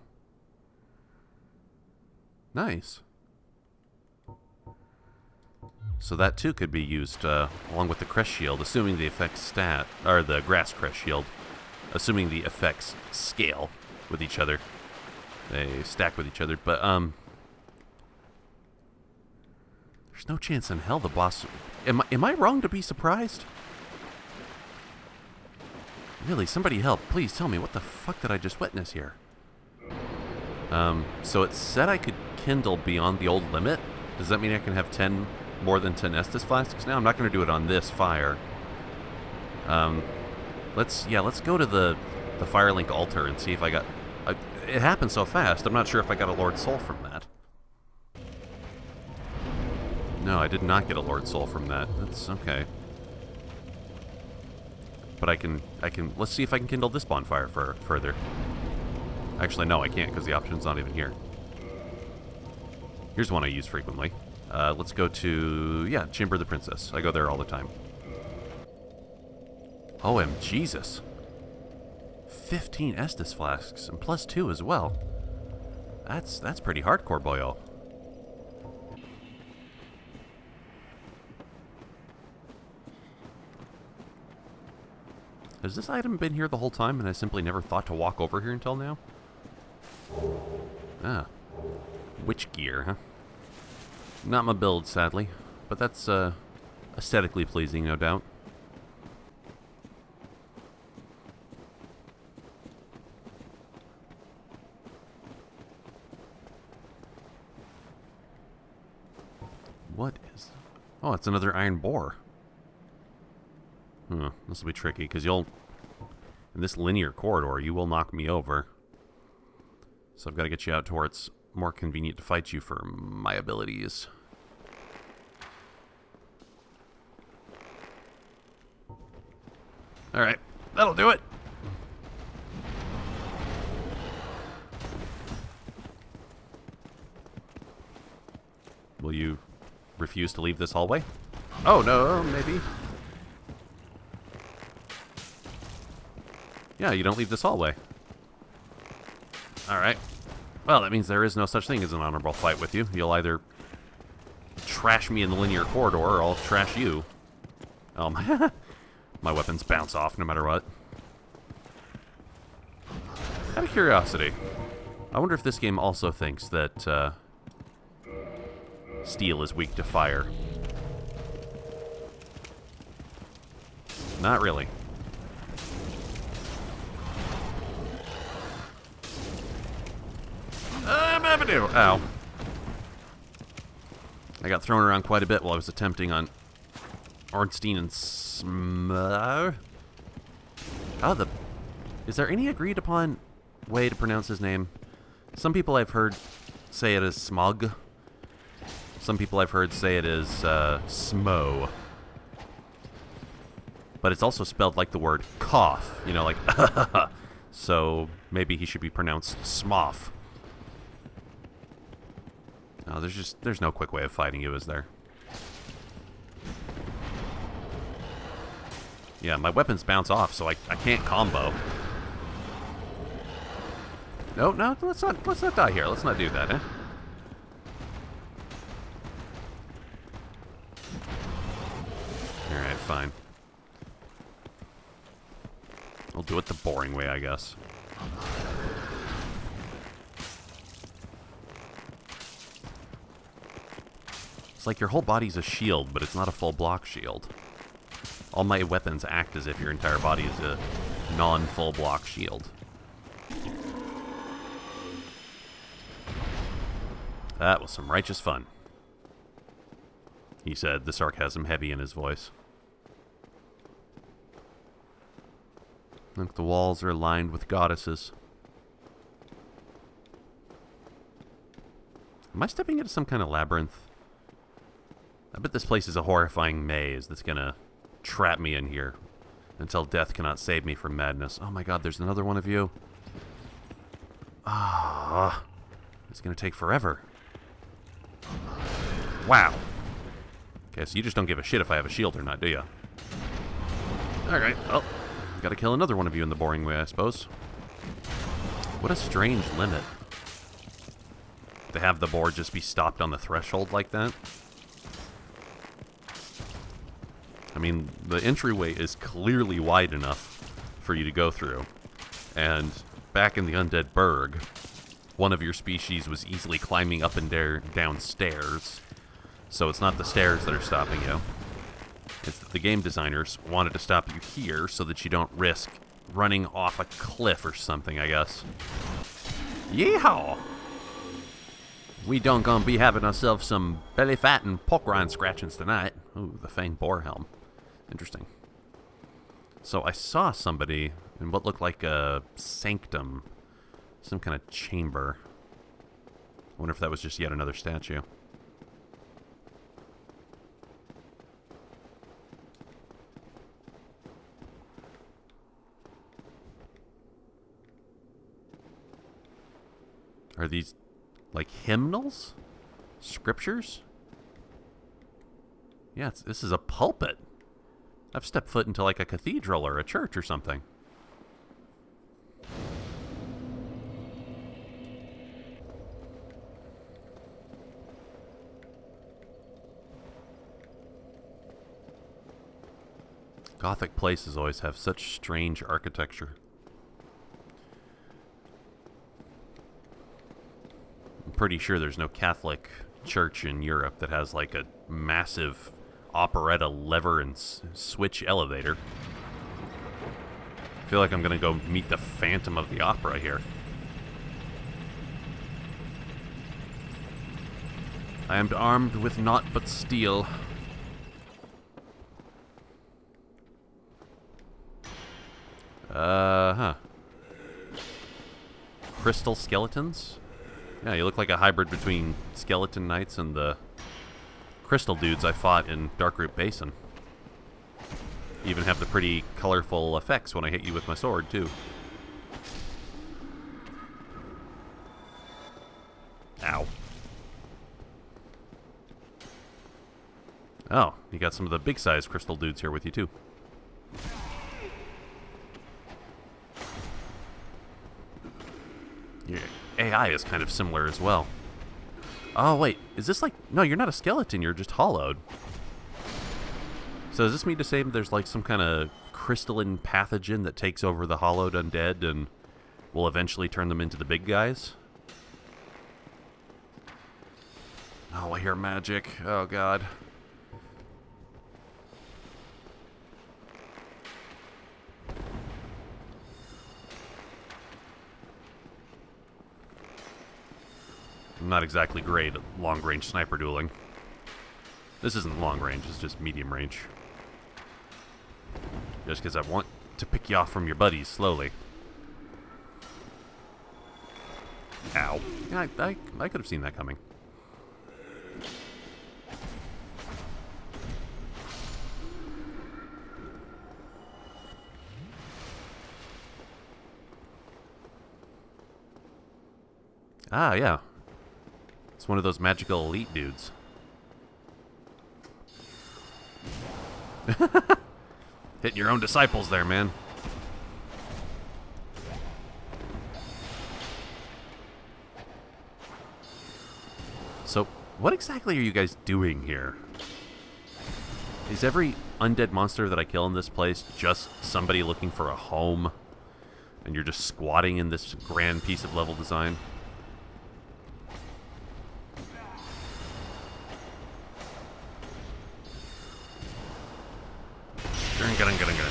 [SPEAKER 1] Nice. So that too could be used along with the Crest Shield, assuming the effects stat, or the Grass Crest Shield, assuming the effects scale with each other. They stack with each other, but there's no chance in hell the boss. Am I wrong to be surprised? Really, somebody help! Please tell me what the fuck did I just witness here? So it said I could kindle beyond the old limit. Does that mean I can have 10 more than 10 Estus flasks now. I'm not going to do it on this fire. Let's go to the Firelink altar and see if I got... it happened so fast, I'm not sure if I got a Lord Soul from that. No, I did not get a Lord Soul from that. That's okay. But I can, let's see if I can kindle this bonfire further. Actually, no, I can't, because the option's not even here. Here's one I use frequently. Let's go to, yeah, Chamber of the Princess. I go there all the time. Jesus. 15 Estus flasks, and plus 2 as well. That's pretty hardcore, boyo. Has this item been here the whole time, and I simply never thought to walk over here until now? Ah. Witch gear, huh? Not my build, sadly. But that's, aesthetically pleasing, no doubt. What is... Oh, it's another iron boar. This will be tricky, because you'll... In this linear corridor, you will knock me over. So I've got to get you out to where it's more convenient to fight you for my abilities. Alright, that'll do it. Will you refuse to leave this hallway? Oh, no, maybe. Yeah, you don't leave this hallway. Alright. Well, that means there is no such thing as an honorable fight with you. You'll either trash me in the linear corridor, or I'll trash you. Oh, my weapons bounce off no matter what. Out of curiosity, I wonder if this game also thinks that steel is weak to fire. Not really. Ow. I got thrown around quite a bit while I was attempting on Ornstein and Smug. Oh, is there any agreed upon way to pronounce his name? Some people I've heard say it as Smug. Some people I've heard say it as Smo. But it's also spelled like the word cough. You know, like so maybe he should be pronounced Smoff. No, there's no quick way of fighting you, is there? Yeah, my weapons bounce off, so I can't combo. No, let's not die here. Let's not do that, eh? Alright, fine. I'll do it the boring way, I guess. It's like your whole body's a shield, but it's not a full block shield. All my weapons act as if your entire body is a non-full block shield. That was some righteous fun, he said, the sarcasm heavy in his voice. Look, the walls are lined with goddesses. Am I stepping into some kind of labyrinth? I bet this place is a horrifying maze that's gonna trap me in here until death cannot save me from madness. Oh my god, there's another one of you. Ah, it's gonna take forever. Wow. Okay, so you just don't give a shit if I have a shield or not, do you? Alright, well, gotta kill another one of you in the boring way, I suppose. What a strange limit. To have the board just be stopped on the threshold like that. I mean, the entryway is clearly wide enough for you to go through. And back in the Undead Burg, one of your species was easily climbing up and down stairs. So it's not the stairs that are stopping you. It's that the game designers wanted to stop you here so that you don't risk running off a cliff or something, I guess. Yeehaw! We don't gonna be having ourselves some belly fat and pork rind scratchings tonight. Ooh, the Fanged Boar Helm. Interesting. So I saw somebody in what looked like a sanctum. Some kind of chamber. I wonder if that was just yet another statue. Are these like hymnals? Scriptures? Yeah, this is a pulpit. I've stepped foot into like a cathedral or a church or something. Gothic places always have such strange architecture. I'm pretty sure there's no Catholic church in Europe that has like a massive operetta lever and switch elevator. I feel like I'm gonna go meet the Phantom of the Opera here. I am armed with naught but steel. Crystal skeletons? Yeah, you look like a hybrid between skeleton knights and the crystal dudes I fought in Darkroot Basin. You even have the pretty colorful effects when I hit you with my sword, too. Ow. Oh, you got some of the big-sized crystal dudes here with you, too. Your AI is kind of similar as well. Oh, wait. Is this like... No, you're not a skeleton. You're just hollowed. So does this mean to say there's like some kind of crystalline pathogen that takes over the hollowed undead and will eventually turn them into the big guys? Oh, I hear magic. Oh, God. I'm not exactly great at long-range sniper dueling. This isn't long range, it's just medium range. Just because I want to pick you off from your buddies slowly. Ow. Yeah, I could have seen that coming. Ah, yeah. It's one of those magical elite dudes. Hitting your own disciples there, man. So, what exactly are you guys doing here? Is every undead monster that I kill in this place just somebody looking for a home? And you're just squatting in this grand piece of level design?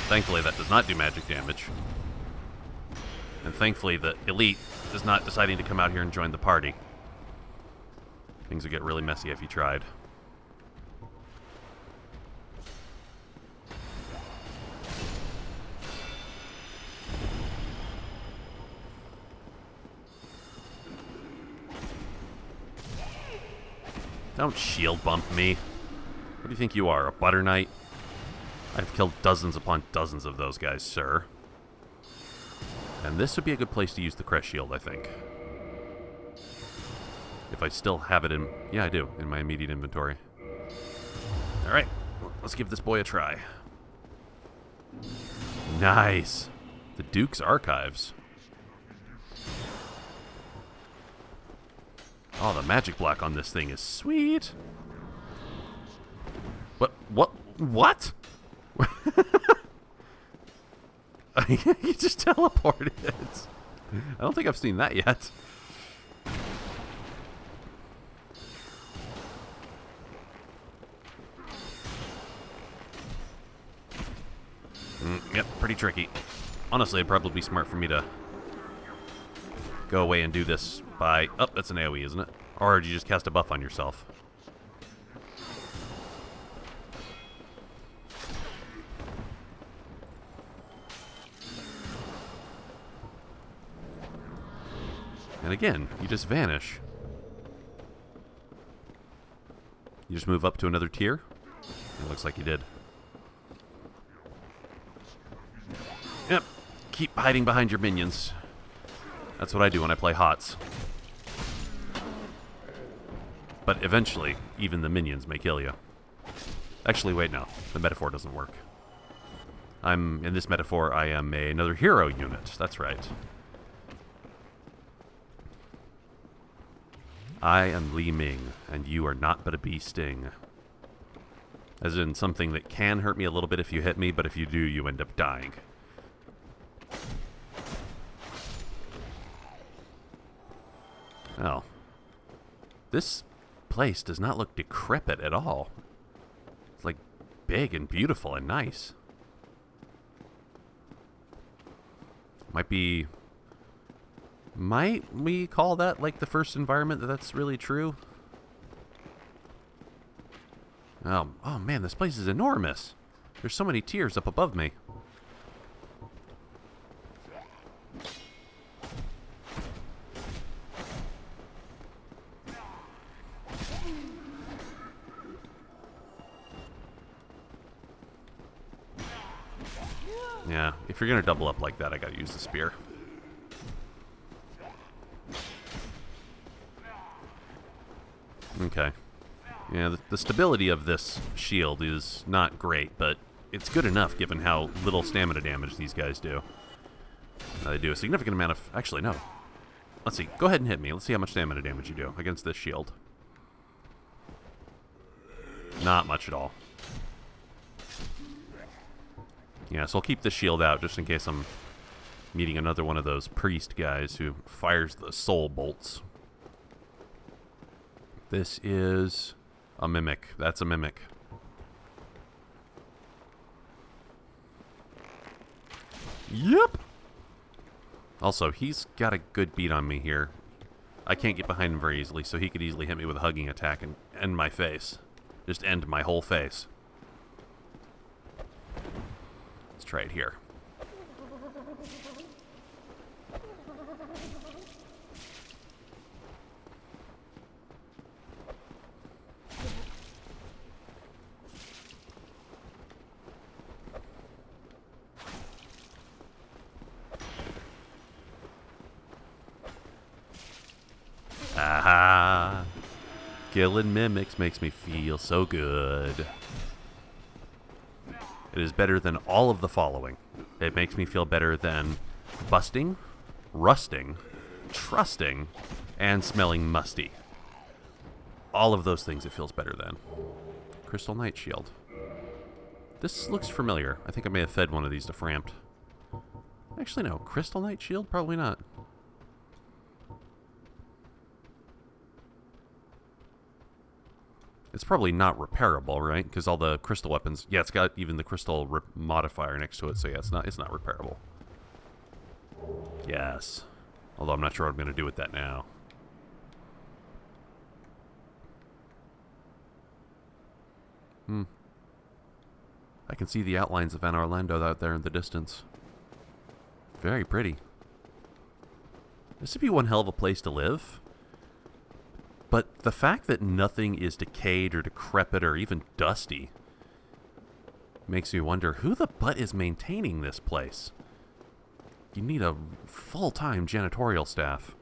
[SPEAKER 1] Thankfully, that does not do magic damage. And thankfully, the elite is not deciding to come out here and join the party. Things would get really messy if you tried. Don't shield bump me. What do you think you are, a butter knight? I've killed dozens upon dozens of those guys, sir. And this would be a good place to use the crest shield, I think. If I still have it in... Yeah, I do, in my immediate inventory. Alright, let's give this boy a try. Nice! The Duke's Archives. Oh, the magic block on this thing is sweet! What? You just teleported. I don't think I've seen that yet. Yep, pretty tricky. Honestly, it'd probably be smart for me to go away and do this by... Oh, that's an AoE, isn't it? Or did you just cast a buff on yourself? And again, you just vanish. You just move up to another tier? It looks like you did. Yep. Keep hiding behind your minions. That's what I do when I play HOTS. But eventually, even the minions may kill you. Actually, wait, no. The metaphor doesn't work. In this metaphor, I am another hero unit. That's right. I am Li Ming, and you are not but a bee sting. As in something that can hurt me a little bit if you hit me, but if you do, you end up dying. Oh. This place does not look decrepit at all. It's like big and beautiful and nice. Might we call that like the first environment that's really true? Oh man, this place is enormous. There's so many tiers up above me. Yeah, if you're gonna double up like that, I gotta use the spear. Okay. Yeah, the stability of this shield is not great, but it's good enough given how little stamina damage these guys do. They do a significant amount of... Actually, no. Let's see. Go ahead and hit me. Let's see how much stamina damage you do against this shield. Not much at all. Yeah, so I'll keep this shield out just in case I'm meeting another one of those priest guys who fires the soul bolts. This is a mimic. That's a mimic. Yep. Also, he's got a good beat on me here. I can't get behind him very easily, so he could easily hit me with a hugging attack and end my face. Just end my whole face. Let's try it here. Aha! Killing mimics makes me feel so good. It is better than all of the following. It makes me feel better than busting, rusting, trusting, and smelling musty. All of those things it feels better than. Crystal Knight Shield. This looks familiar. I think I may have fed one of these to Frampt. Actually, no. Crystal Knight Shield? Probably not. It's probably not repairable, right? Because all the crystal weapons... Yeah, it's got even the crystal modifier next to it, so yeah, it's not repairable. Yes. Although I'm not sure what I'm going to do with that now. I can see the outlines of Anor Londo out there in the distance. Very pretty. This would be one hell of a place to live. But the fact that nothing is decayed or decrepit or even dusty makes me wonder who the butt is maintaining this place. You need a full-time janitorial staff.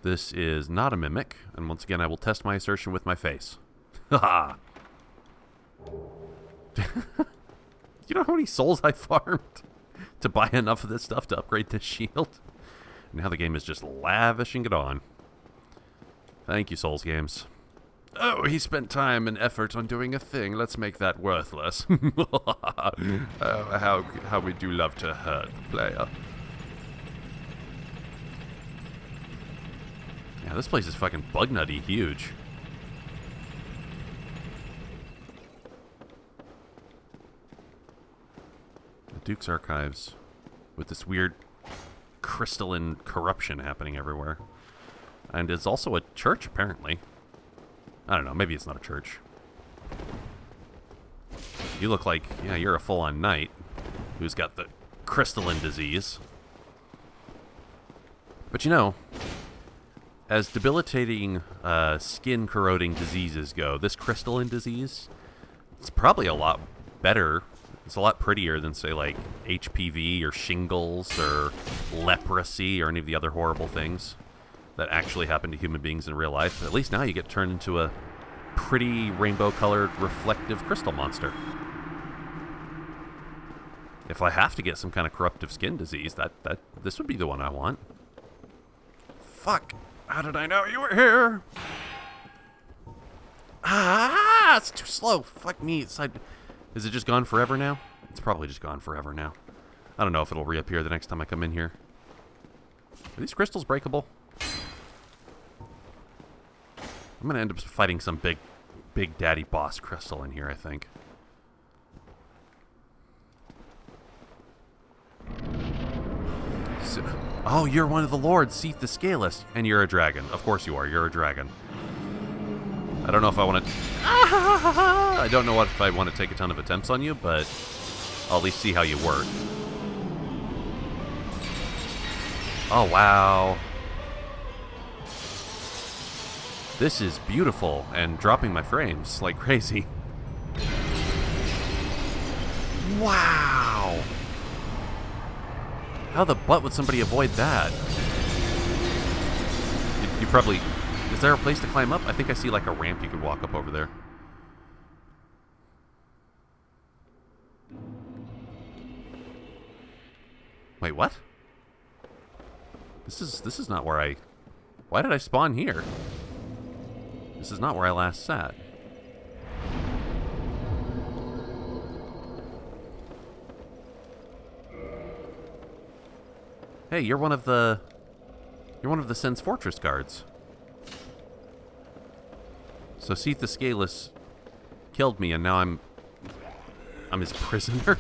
[SPEAKER 1] This is not a mimic, and once again I will test my assertion with my face. Haha! You know how many souls I farmed to buy enough of this stuff to upgrade this shield? Now the game is just lavishing it on. Thank you, Souls games. Oh, he spent time and effort on doing a thing. Let's make that worthless. Oh, how we do love to hurt the player. Yeah, this place is fucking bug nutty huge. The Duke's Archives. with this weird crystalline corruption happening everywhere. And it's also a church, apparently. I don't know, maybe it's not a church. You look like, yeah, you're a full-on knight who's got the crystalline disease. But you know, as debilitating skin-corroding diseases go, this crystalline disease, it's probably a lot better. It's a lot prettier than, say, like HPV or shingles or leprosy or any of the other horrible things that actually happen to human beings in real life. At least now you get turned into a pretty rainbow-colored reflective crystal monster. If I have to get some kind of corruptive skin disease, this would be the one I want. Fuck. How did I know you were here? Ah, it's too slow. Fuck me. Is it just gone forever now? It's probably just gone forever now. I don't know if it'll reappear the next time I come in here. Are these crystals breakable? I'm going to end up fighting some big daddy boss crystal in here, I think. So, oh, you're one of the lords, Seath the Scaleless. And you're a dragon. Of course you are. You're a dragon. I don't know if I want to... I don't know if I want to take a ton of attempts on you, but I'll at least see how you work. Oh, wow. This is beautiful and dropping my frames like crazy. Wow. How the butt would somebody avoid that? You probably... Is there a place to climb up? I think I see like a ramp you could walk up over there. Wait, what? This is not where I... Why did I spawn here? This is not where I last sat. Hey, you're one of the Sen's Fortress guards. So Seath the Scaleless killed me, and now I'm his prisoner.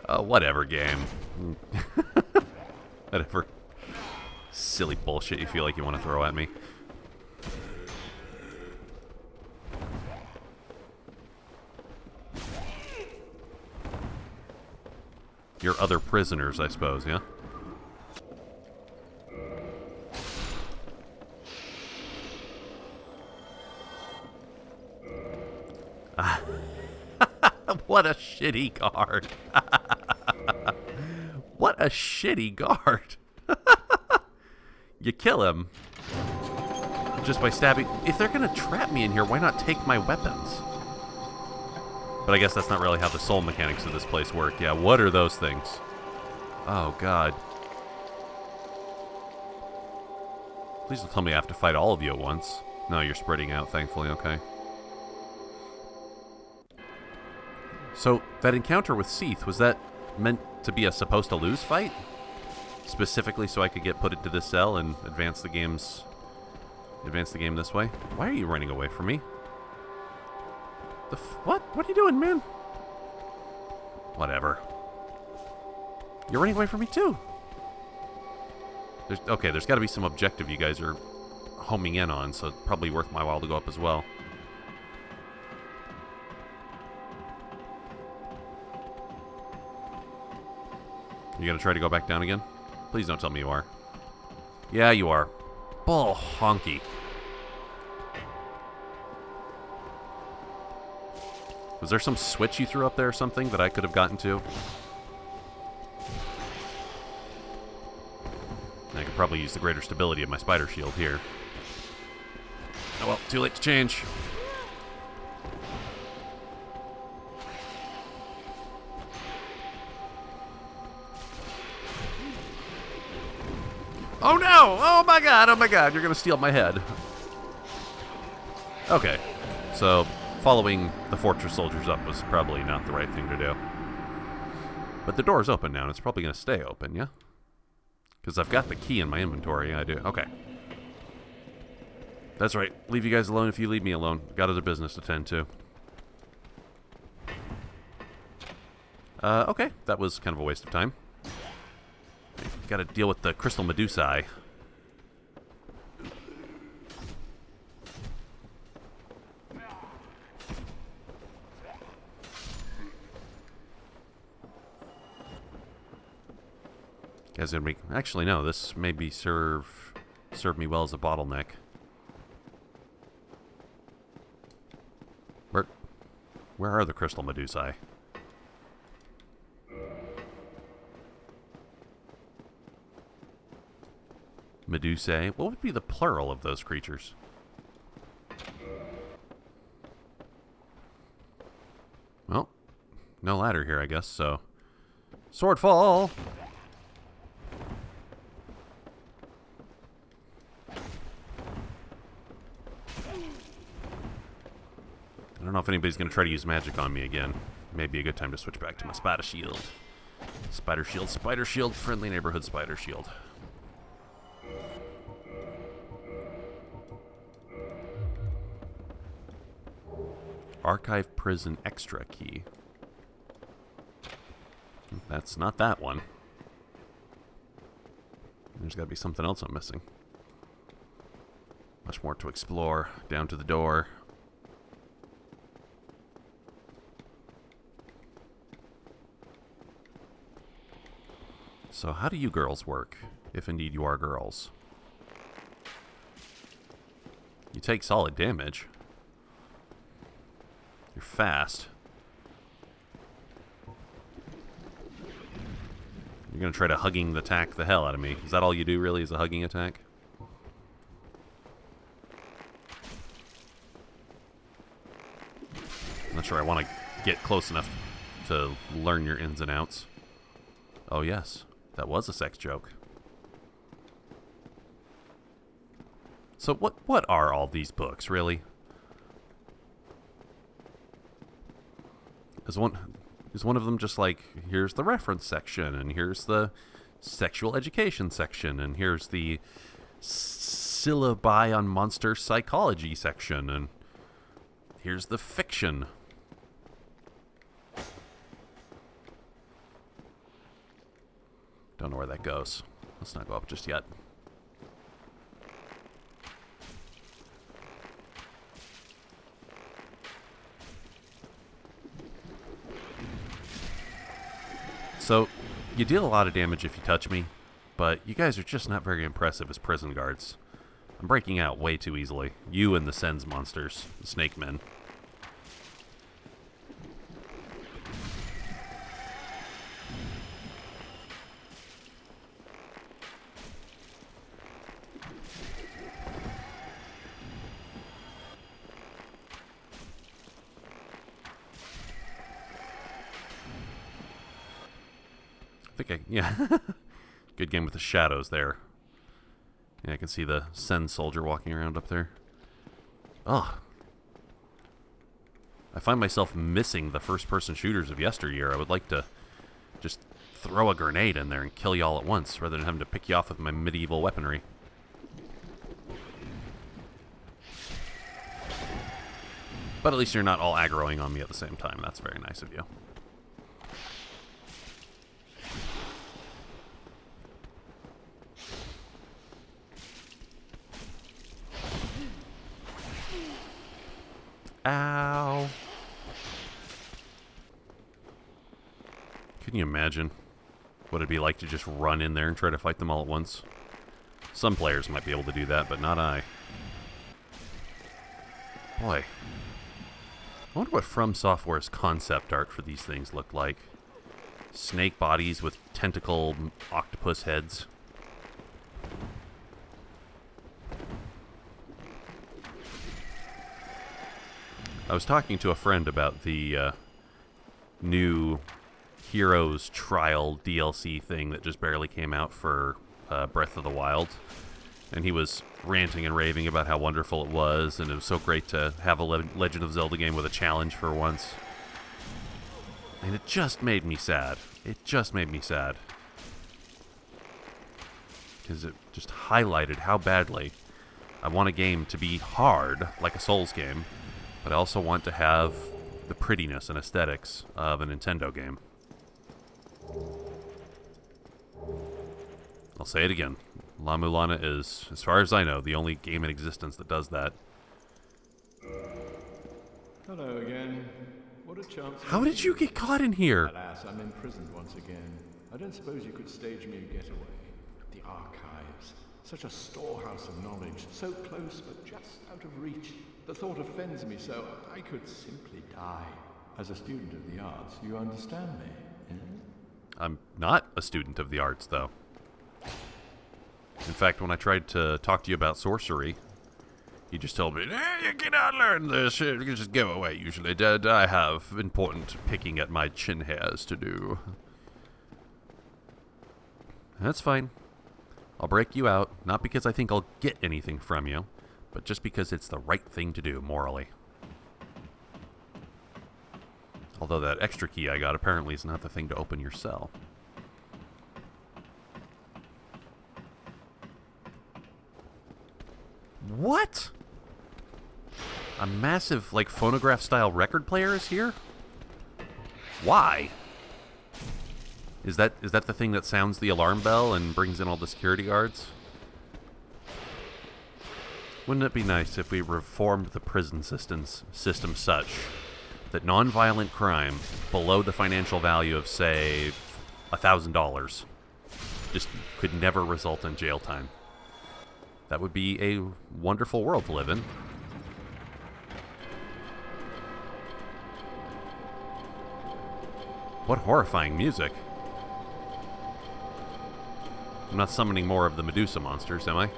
[SPEAKER 1] Whatever, game. Whatever silly bullshit you feel like you want to throw at me. Your other prisoners, I suppose, yeah? What a shitty guard. What a shitty guard. You kill him just by stabbing. If they're going to trap me in here, why not take my weapons? But I guess that's not really how the soul mechanics of this place work. Yeah, what are those things? Oh, God. Please don't tell me I have to fight all of you at once. No, you're spreading out, thankfully, okay. So, that encounter with Seath, was that meant to be a supposed to lose fight? Specifically so I could get put into this cell and advance the game this way? Why are you running away from me? What? What are you doing, man? Whatever. You're running away from me, too. There's got to be some objective you guys are homing in on, so it's probably worth my while to go up as well. You gonna try to go back down again? Please don't tell me you are. Yeah, you are. Bull honky. Was there some switch you threw up there or something that I could have gotten to? I could probably use the greater stability of my spider shield here. Oh well, too late to change. Oh no! Oh my god, you're gonna steal my head. Okay, so following the fortress soldiers up was probably not the right thing to do. But the door's open now, and it's probably gonna stay open, yeah? Because I've got the key in my inventory, I do. Okay. That's right, leave you guys alone if you leave me alone. Got other business to tend to. Okay, that was kind of a waste of time. Got to deal with the Crystal Medusae. Guys, gonna be actually no. This maybe serve me well as a bottleneck. Where are the Crystal Medusae? Medusae. What would be the plural of those creatures? Well, no ladder here, I guess. So, swordfall. I don't know if anybody's going to try to use magic on me again. Maybe a good time to switch back to my spider shield. Spider shield, friendly neighborhood spider shield. Archive prison extra key. That's not that one. There's got to be something else I'm missing. Much more to explore. Down to the door. So how do you girls work, if indeed you are girls? You take solid damage. You're fast. You're gonna try to hugging attack the hell out of me. Is that all you do, really, is a hugging attack? I'm not sure I want to get close enough to learn your ins and outs. Oh, yes. That was a sex joke. So what are all these books, really? Is one of them just like, here's the reference section, and here's the sexual education section, and here's the syllabi on monster psychology section, and here's the fiction. Don't know where that goes. Let's not go up just yet. So, you deal a lot of damage if you touch me, but you guys are just not very impressive as prison guards. I'm breaking out way too easily. You and the Sens monsters, the Snake Men. Yeah. Good game with the shadows there. Yeah, I can see the Sen soldier walking around up there. Ugh. I find myself missing the first-person shooters of yesteryear. I would like to just throw a grenade in there and kill you all at once, rather than having to pick you off with my medieval weaponry. But at least you're not all aggroing on me at the same time. That's very nice of you. Ow. Can you imagine what it'd be like to just run in there and try to fight them all at once? Some players might be able to do that, but not I. Boy. I wonder what From Software's concept art for these things looked like. Snake bodies with tentacle octopus heads. I was talking to a friend about the new Heroes Trial DLC thing that just barely came out for Breath of the Wild. And he was ranting and raving about how wonderful it was, and it was so great to have a Legend of Zelda game with a challenge for once. And it just made me sad. It just made me sad. Because it just highlighted how badly I want a game to be hard, like a Souls game, but I also want to have the prettiness and aesthetics of a Nintendo game. I'll say it again. La Mulana is, as far as I know, the only game in existence that does that.
[SPEAKER 2] Hello again. What a chance.
[SPEAKER 1] How did you get caught in here?
[SPEAKER 2] Alas, I'm imprisoned once again. I don't suppose you could stage me a getaway. The archives. Such a storehouse of knowledge. So close, but just out of reach. The thought offends me so I could simply die. As a student of the arts, you understand me? Yeah?
[SPEAKER 1] I'm not a student of the arts, though. In fact, when I tried to talk to you about sorcery, you just told me, you cannot learn this, you can just go away usually. I have important picking at my chin hairs to do. That's fine. I'll break you out, not because I think I'll get anything from you, but just because it's the right thing to do morally. Although that extra key I got apparently is not the thing to open your cell. What? A massive, like, phonograph-style record player is here? Why? Is that the thing that sounds the alarm bell and brings in all the security guards? Wouldn't it be nice if we reformed the prison system such that non-violent crime below the financial value of, say, $1,000 just could never result in jail time? That would be a wonderful world to live in. What horrifying music. I'm not summoning more of the Medusa monsters, am I?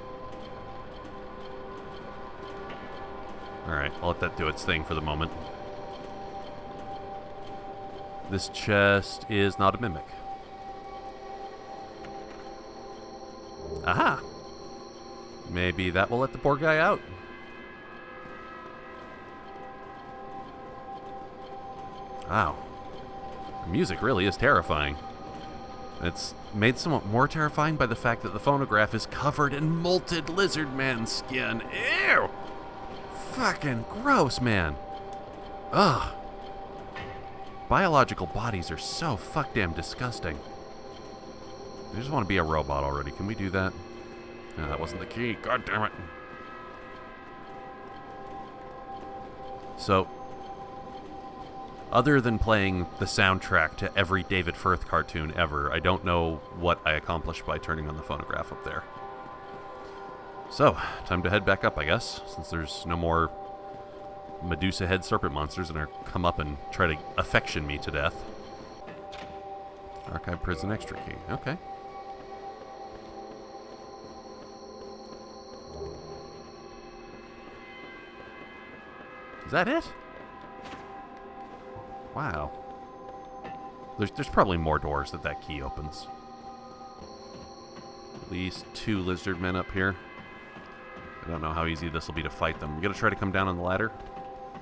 [SPEAKER 1] Alright, I'll let that do its thing for the moment. This chest is not a mimic. Aha! Maybe that will let the poor guy out. Wow. The music really is terrifying. It's made somewhat more terrifying by the fact that the phonograph is covered in molted lizard man skin. Ew! Fucking gross, man. Ugh. Biological bodies are so fuck damn disgusting. I just want to be a robot already. Can we do that? No, that wasn't the key. God damn it. So, other than playing the soundtrack to every David Firth cartoon ever, I don't know what I accomplished by turning on the phonograph up there. So, time to head back up, I guess, since there's no more Medusa head serpent monsters that are come up and try to affection me to death. Archive prison extra key. Okay. Is that it? Wow. There's probably more doors that key opens. At least 2 lizard men up here. I don't know how easy this will be to fight them. You gonna try to come down on the ladder?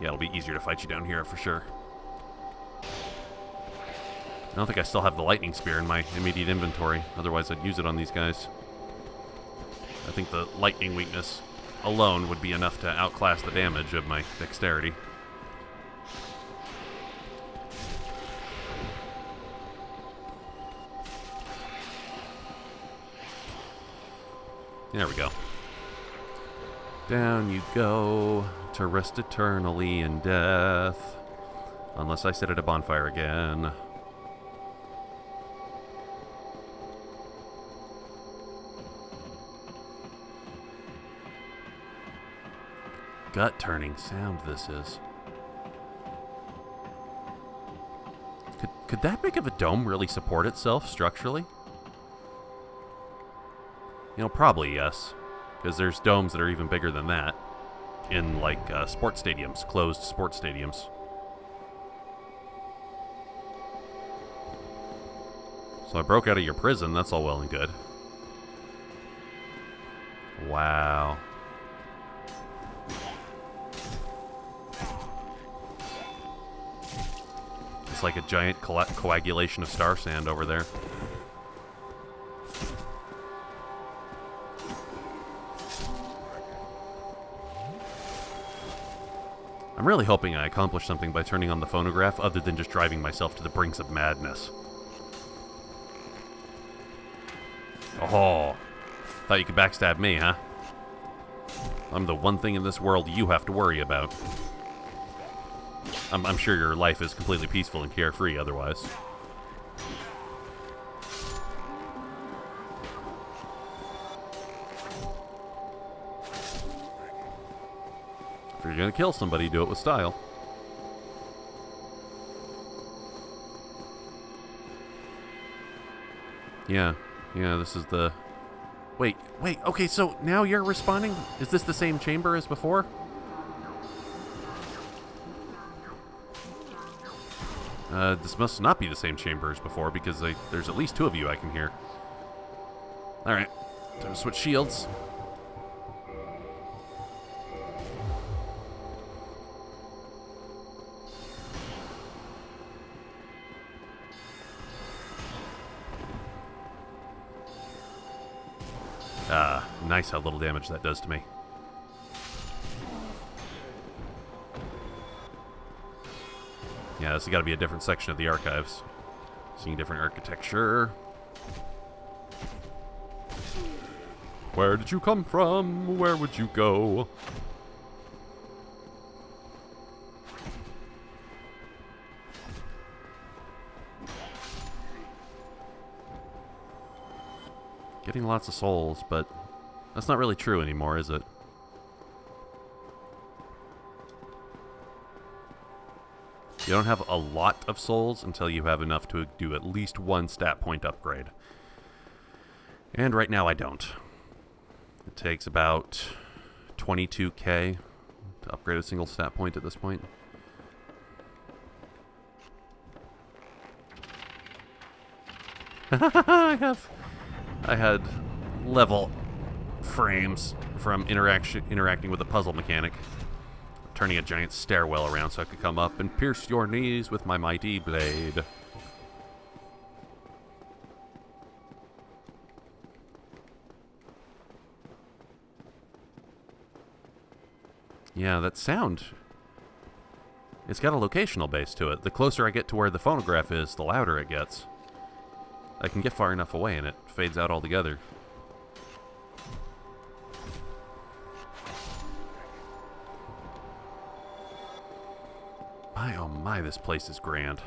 [SPEAKER 1] Yeah, it'll be easier to fight you down here for sure. I don't think I still have the lightning spear in my immediate inventory. Otherwise, I'd use it on these guys. I think the lightning weakness alone would be enough to outclass the damage of my dexterity. There we go. Down you go to rest eternally in death. Unless I sit at a bonfire again. Gut-turning sound this is. Could that big of a dome really support itself structurally? You know, probably yes. Because there's domes that are even bigger than that. In, like, sports stadiums. Closed sports stadiums. So I broke out of your prison, that's all well and good. Wow. It's like a giant coagulation of star sand over there. I'm really hoping I accomplish something by turning on the phonograph other than just driving myself to the brinks of madness. Oh, thought you could backstab me, huh? I'm the one thing in this world you have to worry about. I'm sure your life is completely peaceful and carefree otherwise. If you're gonna kill somebody, do it with style. Yeah, this is the... Wait, okay, so now you're responding? Is this the same chamber as before? This must not be the same chamber as before, because there's at least 2 of you I can hear. Alright, time to switch shields. Nice how little damage that does to me. Yeah, this has got to be a different section of the archives. Seeing different architecture. Where did you come from? Where would you go? Getting lots of souls, but that's not really true anymore, is it? You don't have a lot of souls until you have enough to do at least 1 stat point upgrade. And right now I don't. It takes about 22k to upgrade a single stat point at this point. I had level frames from interacting with a puzzle mechanic. Turning a giant stairwell around so I could come up and pierce your knees with my mighty blade. Yeah, that sound. It's got a locational base to it. The closer I get to where the phonograph is, the louder it gets. I can get far enough away and it fades out altogether. My, oh my, this place is grand.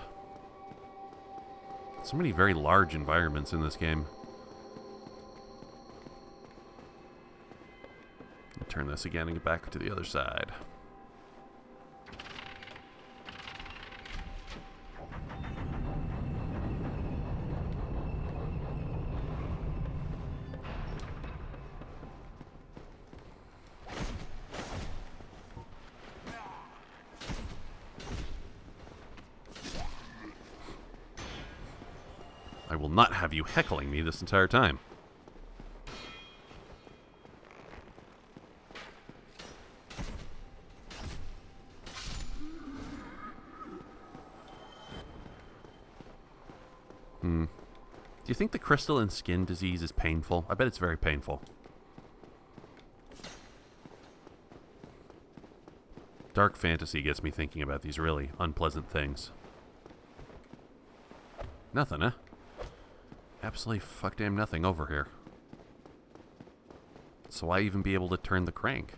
[SPEAKER 1] So many very large environments in this game. I'll turn this again and get back to the other side. I will not have you heckling me this entire time. Do you think the crystalline skin disease is painful? I bet it's very painful. Dark fantasy gets me thinking about these really unpleasant things. Nothing, huh? Absolutely fuck damn nothing over here. So why even be able to turn the crank?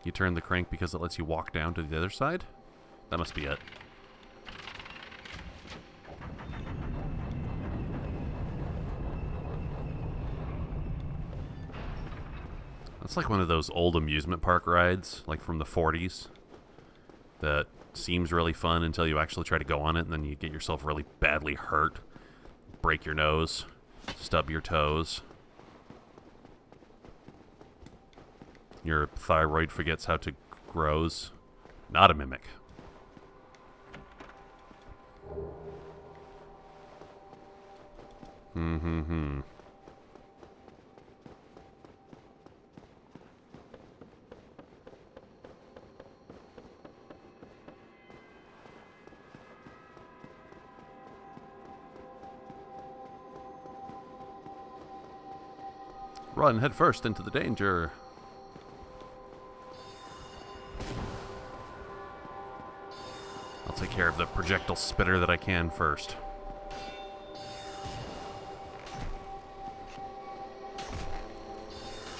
[SPEAKER 1] You turn the crank because it lets you walk down to the other side? That must be it. It's like one of those old amusement park rides, like from the 40s, that seems really fun until you actually try to go on it, and then you get yourself really badly hurt, break your nose, stub your toes. Your thyroid forgets how to grows. Not a mimic. Run headfirst into the danger. I'll take care of the projectile spitter that I can first.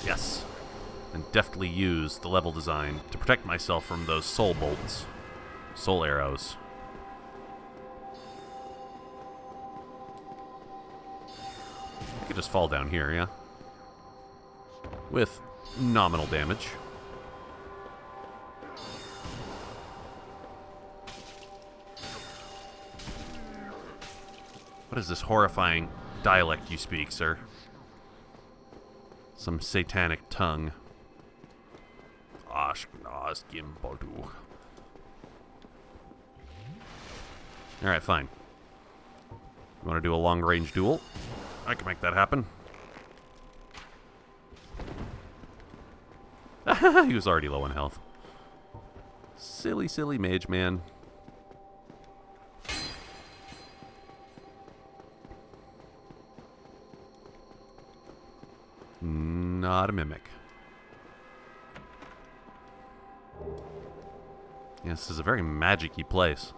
[SPEAKER 1] Yes. And deftly use the level design to protect myself from those soul bolts. Soul arrows. I could just fall down here, yeah? With nominal damage. What is this horrifying dialect you speak, sir? Some satanic tongue. Ashkenaz Gimbaldu. Alright, fine. You want to do a long-range duel? I can make that happen. He was already low on health. Silly, silly mage man. Not a mimic. Yeah, this is a very magic-y place.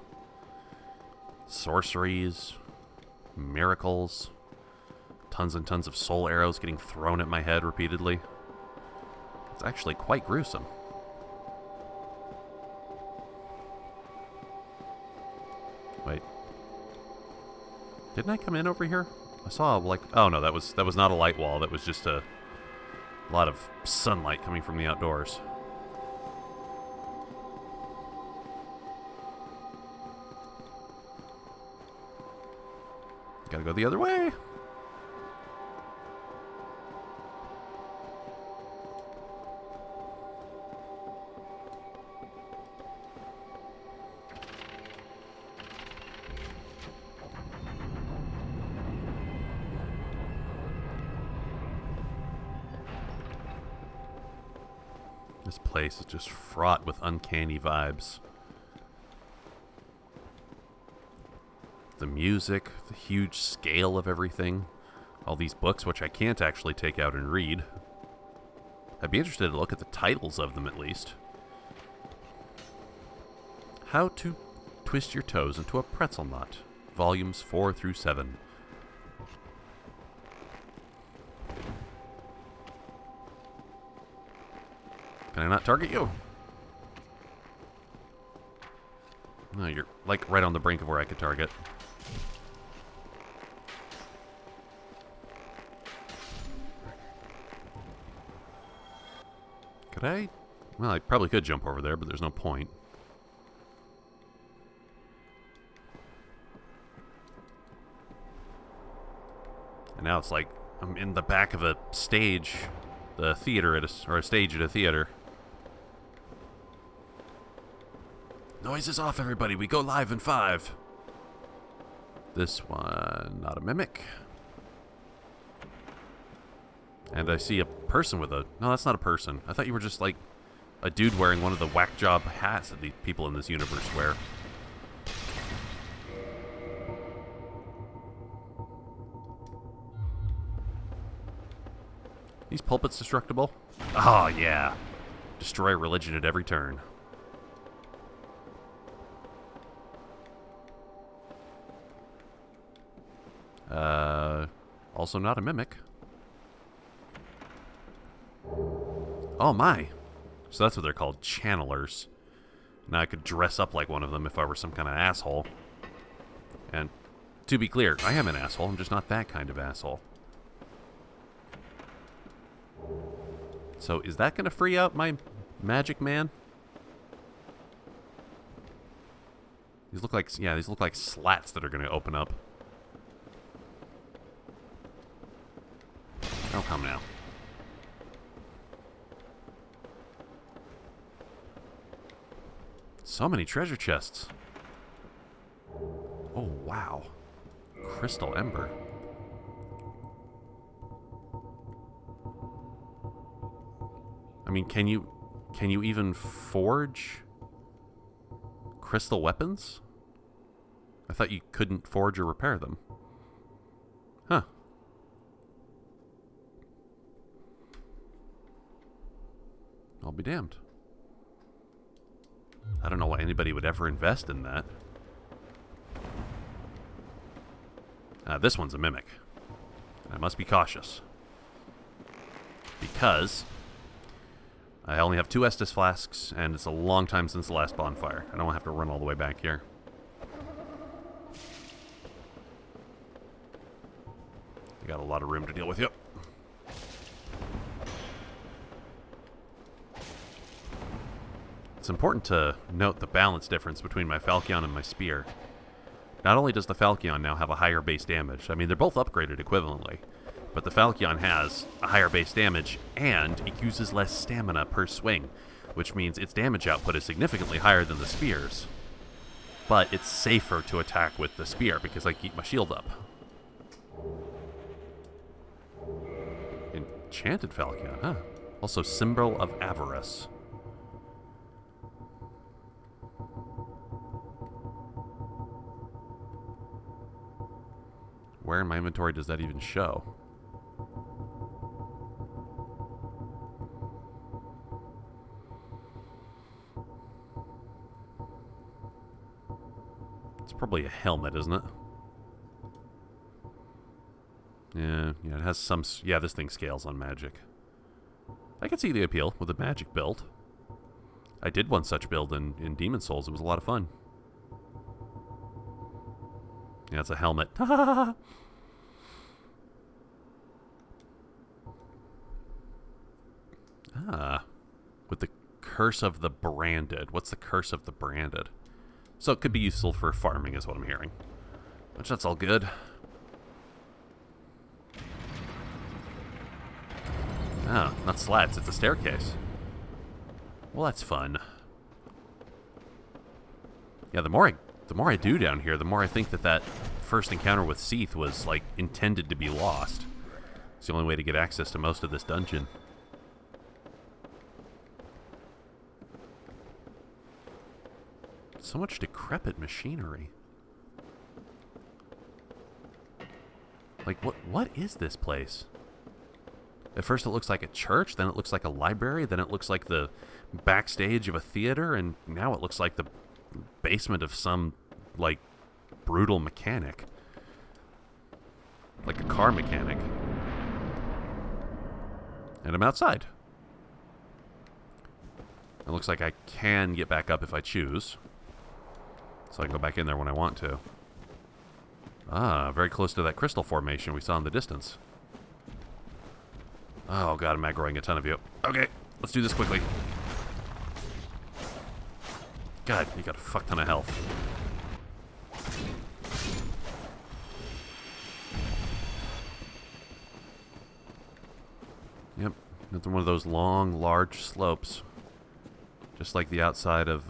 [SPEAKER 1] Sorceries, miracles, tons and tons of soul arrows getting thrown at my head repeatedly. It's actually quite gruesome. Wait. Didn't I come in over here? I saw, like... Oh, no, that was not a light wall. That was just a lot of sunlight coming from the outdoors. Gotta go the other way. This place is just fraught with uncanny vibes. The music, the huge scale of everything, all these books which I can't actually take out and read. I'd be interested to look at the titles of them at least. How to Twist Your Toes into a Pretzel Knot, volumes 4 through 7. Can I not target you? No, you're like right on the brink of where I could target. Could I? Well, I probably could jump over there, but there's no point. And now it's like I'm in the back of a stage, the theater at a, or a stage at a theater. Noise is off, everybody. We go live in 5. This one, not a mimic. And I see a person with a... No, that's not a person. I thought you were just like a dude wearing one of the whack job hats that the people in this universe wear. These pulpits destructible? Oh, yeah. Destroy religion at every turn. Also not a mimic. Oh my. So that's what they're called, channelers. Now I could dress up like one of them if I were some kind of asshole. And to be clear, I am an asshole. I'm just not that kind of asshole. So is that going to free out my magic man? These look like, yeah, these look like slats that are going to open up. Oh, come now. So many treasure chests. Oh, wow. Crystal Ember. I mean, can you even forge crystal weapons? I thought you couldn't forge or repair them. Huh. I'll be damned. I don't know why anybody would ever invest in that. This one's a mimic. I must be cautious. Because I only have 2 Estus flasks, and it's a long time since the last bonfire. I don't have to run all the way back here. I got a lot of room to deal with. Yep. It's important to note the balance difference between my Falchion and my spear. Not only does the Falchion now have a higher base damage, I mean, they're both upgraded equivalently, but the Falchion has a higher base damage, and it uses less stamina per swing, which means its damage output is significantly higher than the spear's. But it's safer to attack with the spear, because I keep my shield up. Enchanted Falchion, huh? Also, Symbol of Avarice. Where in my inventory does that even show? It's probably a helmet, isn't it? Yeah, it has some... Yeah, this thing scales on magic. I can see the appeal with a magic build. I did one such build in Demon Souls. It was a lot of fun. Yeah, it's a helmet. With the Curse of the Branded. What's the Curse of the Branded? So it could be useful for farming is what I'm hearing. Which, that's all good. Ah, not slats, it's a staircase. Well, that's fun. Yeah, the more I do down here, the more I think that first encounter with Seath was, like, intended to be lost. It's the only way to get access to most of this dungeon. So much decrepit machinery. Like, what is this place? At first it looks like a church, then it looks like a library, then it looks like the backstage of a theater, and now it looks like the basement of some, like, brutal mechanic. Like a car mechanic. And I'm outside. It looks like I can get back up if I choose. So I can go back in there when I want to. Ah, very close to that crystal formation we saw in the distance. Oh god, I'm aggroing a ton of you. Okay, let's do this quickly. God, you got a fuck ton of health. Yep, another one of those long, large slopes. Just like the outside of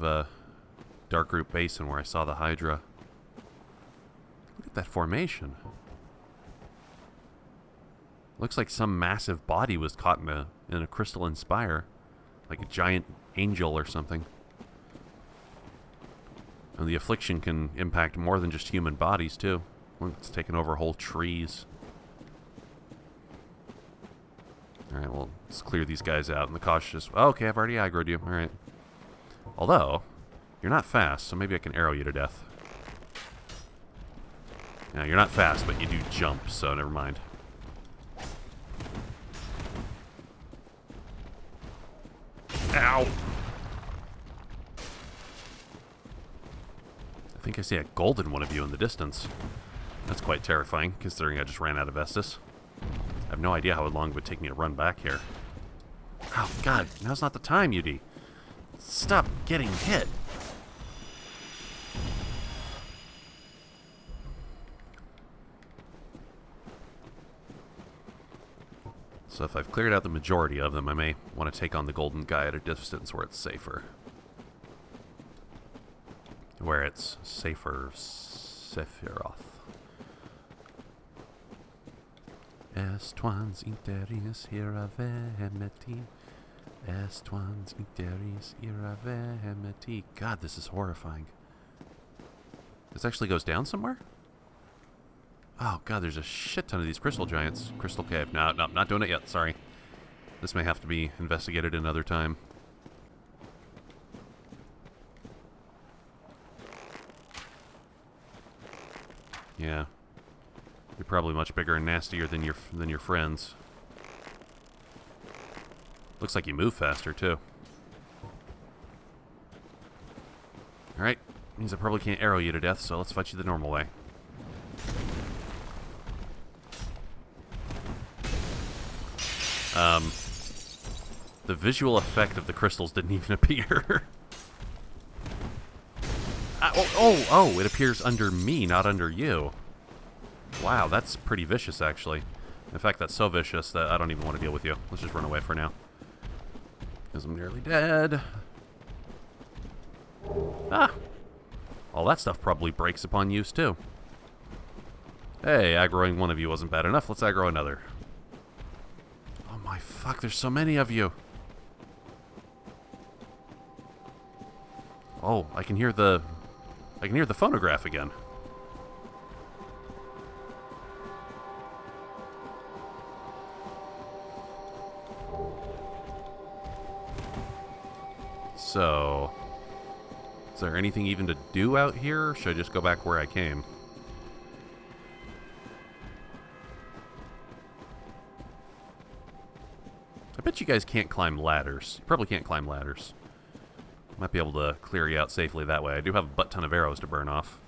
[SPEAKER 1] Darkroot Basin where I saw the Hydra. Look at that formation. Looks like some massive body was caught in a crystalline spire. Like a giant angel or something. And the affliction can impact more than just human bodies, too. It's taken over whole trees. Alright, well, let's clear these guys out. And the cautious... Oh, okay, I've already aggroed you. Alright. Although, you're not fast, so maybe I can arrow you to death. Yeah, you're not fast, but you do jump, so never mind. Ow! I think I see a golden one of you in the distance. That's quite terrifying, considering I just ran out of Estus. I have no idea how long it would take me to run back here. Oh, God, now's not the time, UD. Stop getting hit. So if I've cleared out the majority of them, I may want to take on the golden guy at a distance where it's safer. Where it's safer, Sephiroth. Est twans interis ira vehemeti. Est twans interis ira vehemeti. God, this is horrifying. This actually goes down somewhere? Oh, God, there's a shit ton of these crystal giants. Crystal cave. No, not doing it yet. Sorry. This may have to be investigated another time. Yeah. You're probably much bigger and nastier than your friends. Looks like you move faster, too. Alright. Means I probably can't arrow you to death, so let's fight you the normal way. The visual effect of the crystals didn't even appear. Oh, it appears under me, not under you. Wow, that's pretty vicious, actually. In fact, that's so vicious that I don't even want to deal with you. Let's just run away for now. Because I'm nearly dead. Ah! All that stuff probably breaks upon use, too. Hey, aggroing one of you wasn't bad enough. Let's aggro another. Oh my fuck, there's so many of you. Oh, I can hear the phonograph again. So, is there anything even to do out here, or should I just go back where I came? I bet you guys can't climb ladders. You probably can't climb ladders. Might be able to clear you out safely that way. I do have a butt ton of arrows to burn off.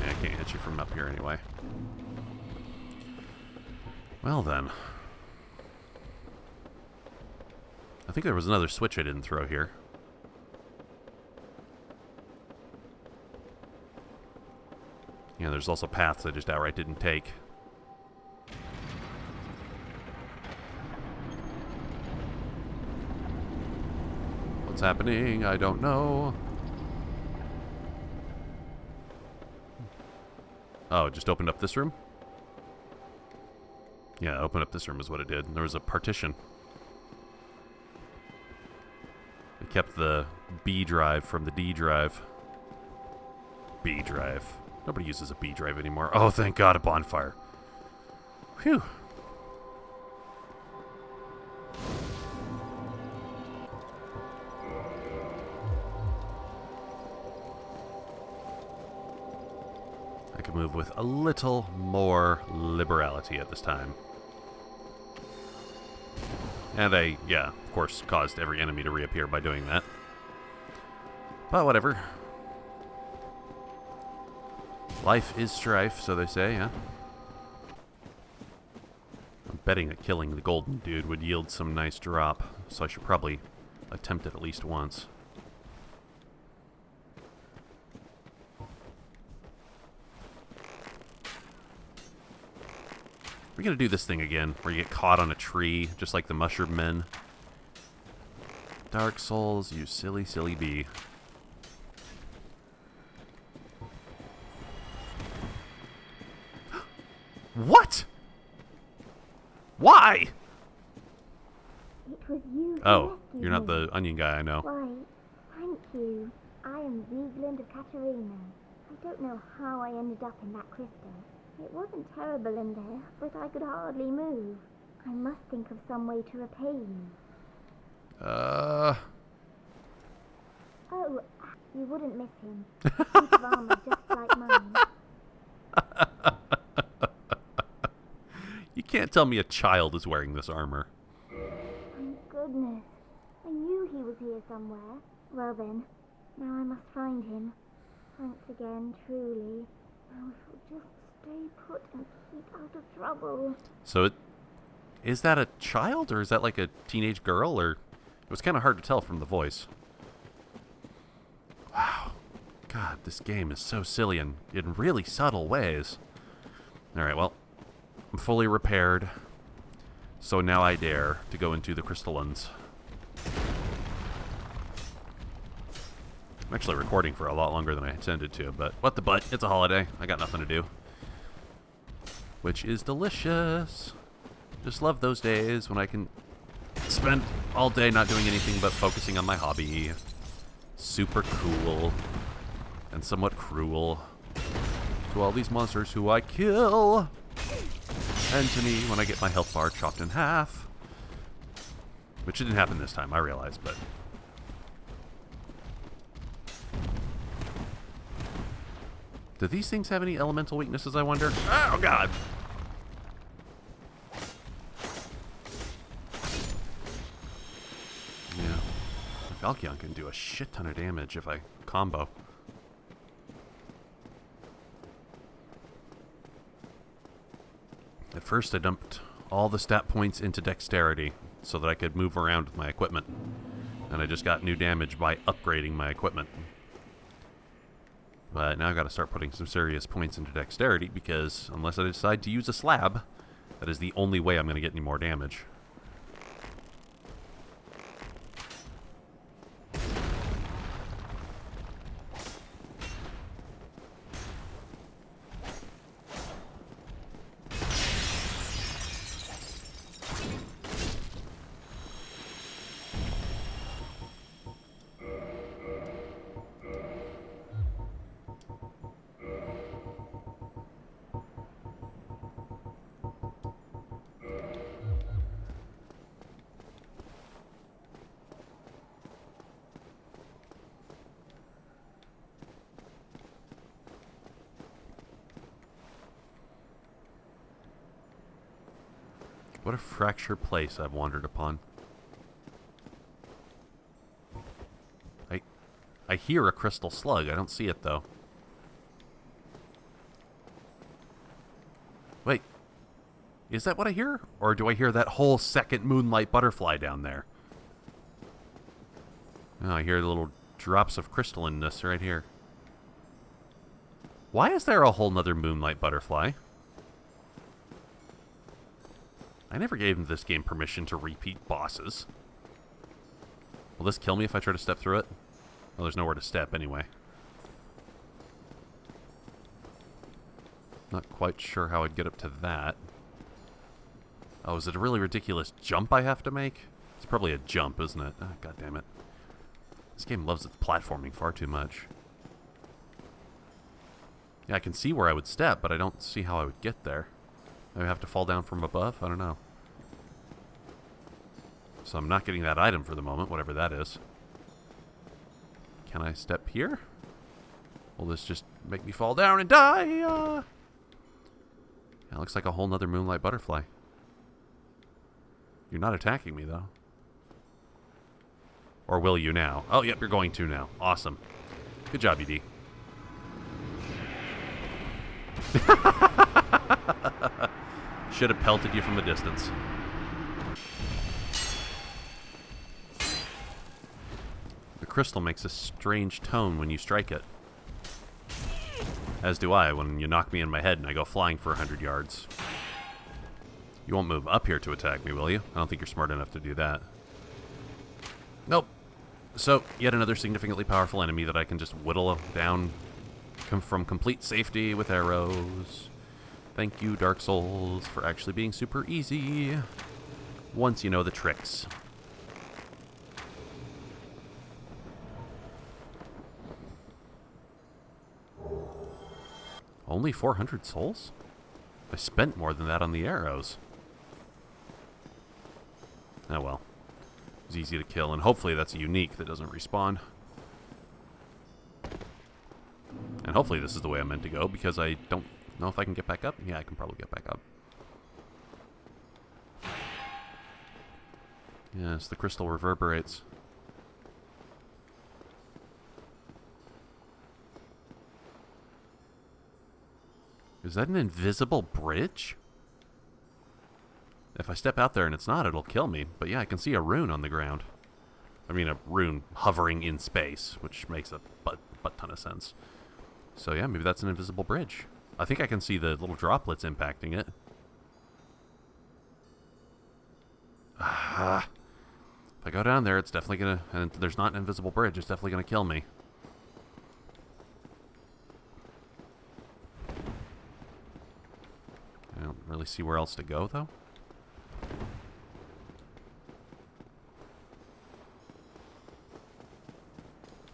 [SPEAKER 1] Yeah, I can't hit you from up here anyway. Well then. I think there was another switch I didn't throw here. Yeah, there's also paths I just outright didn't take. What's happening? I don't know. Oh, it just opened up this room? Yeah, open up this room is what it did. There was a partition. It kept the B drive from the D drive. B drive. Nobody uses a B drive anymore. Oh, thank God, a bonfire. Phew. I can move with a little more liberality at this time. And I, yeah, of course, caused every enemy to reappear by doing that. But whatever. Life is strife, so they say, yeah? I'm betting that killing the golden dude would yield some nice drop, so I should probably attempt it at least once. We're gonna do this thing again, where you get caught on a tree, just like the mushroom men. Dark Souls, you silly, silly bee. What? Why?
[SPEAKER 3] It was you.
[SPEAKER 1] Oh, you're not the onion guy I know.
[SPEAKER 3] Why, thank you. I am Vigeland of Katarina. I don't know how I ended up in that crystal. It wasn't terrible in there, but I could hardly move. I must think of some way to repay you. Oh, you wouldn't miss him. Suit of armor just like mine.
[SPEAKER 1] You can't tell me a child is wearing this armor.
[SPEAKER 3] Thank goodness. I knew he was here somewhere. Well then, now I must find him. Thanks again, truly. Now if we'll just stay put and keep out of trouble.
[SPEAKER 1] So is that a child, or is that like a teenage girl, or... It was kind of hard to tell from the voice. Wow. God, this game is so silly and in really subtle ways. Alright, well, I'm fully repaired. So now I dare to go into the crystallines. I'm actually recording for a lot longer than I intended to, but what the butt, it's a holiday. I got nothing to do. Which is delicious. Just love those days when I can spend all day not doing anything but focusing on my hobby. Super cool. And somewhat cruel. To all these monsters who I kill. And to me when I get my health bar chopped in half. Which didn't happen this time, I realize, but... Do these things have any elemental weaknesses, I wonder? Oh, God! Yeah. The Falchion can do a shit ton of damage if I combo. At first, I dumped all the stat points into dexterity so that I could move around with my equipment. And I just got new damage by upgrading my equipment. But now I've got to start putting some serious points into dexterity because unless I decide to use a slab, that is the only way I'm going to get any more damage. What a fractured place I've wandered upon. I hear a crystal slug. I don't see it, though. Wait. Is that what I hear? Or do I hear that whole second moonlight butterfly down there? Oh, I hear little drops of crystalliness right here. Why is there a whole nother moonlight butterfly? I never gave this game permission to repeat bosses. Will this kill me if I try to step through it? Well, there's nowhere to step anyway. Not quite sure how I'd get up to that. Oh, is it a really ridiculous jump I have to make? It's probably a jump, isn't it? Oh, God damn it. This game loves its platforming far too much. Yeah, I can see where I would step, but I don't see how I would get there. Maybe I have to fall down from above? I don't know. So I'm not getting that item for the moment, whatever that is. Can I step here? Will this just make me fall down and die? Yeah, it looks like a whole nother moonlight butterfly. You're not attacking me, though. Or will you now? Oh, yep, you're going to now. Awesome. Good job, ED. Should have pelted you from a distance. The crystal makes a strange tone when you strike it. As do I when you knock me in my head and I go flying for 100 yards. You won't move up here to attack me, will you? I don't think you're smart enough to do that. Nope. So, yet another significantly powerful enemy that I can just whittle down from complete safety with arrows. Thank you, Dark Souls, for actually being super easy once you know the tricks. Only 400 souls? I spent more than that on the arrows. Oh well. It was easy to kill, and hopefully that's a unique that doesn't respawn. And hopefully this is the way I'm meant to go, because I don't know if I can get back up. Yeah, I can probably get back up. Yes, the crystal reverberates. Is that an invisible bridge? If I step out there and it's not, it'll kill me. But yeah, I can see a rune on the ground. I mean, a rune hovering in space, which makes a butt ton of sense. So yeah, maybe that's an invisible bridge. I think I can see the little droplets impacting it. If I go down there, it's definitely gonna... And there's not an invisible bridge, it's definitely gonna kill me. I don't really see where else to go, though.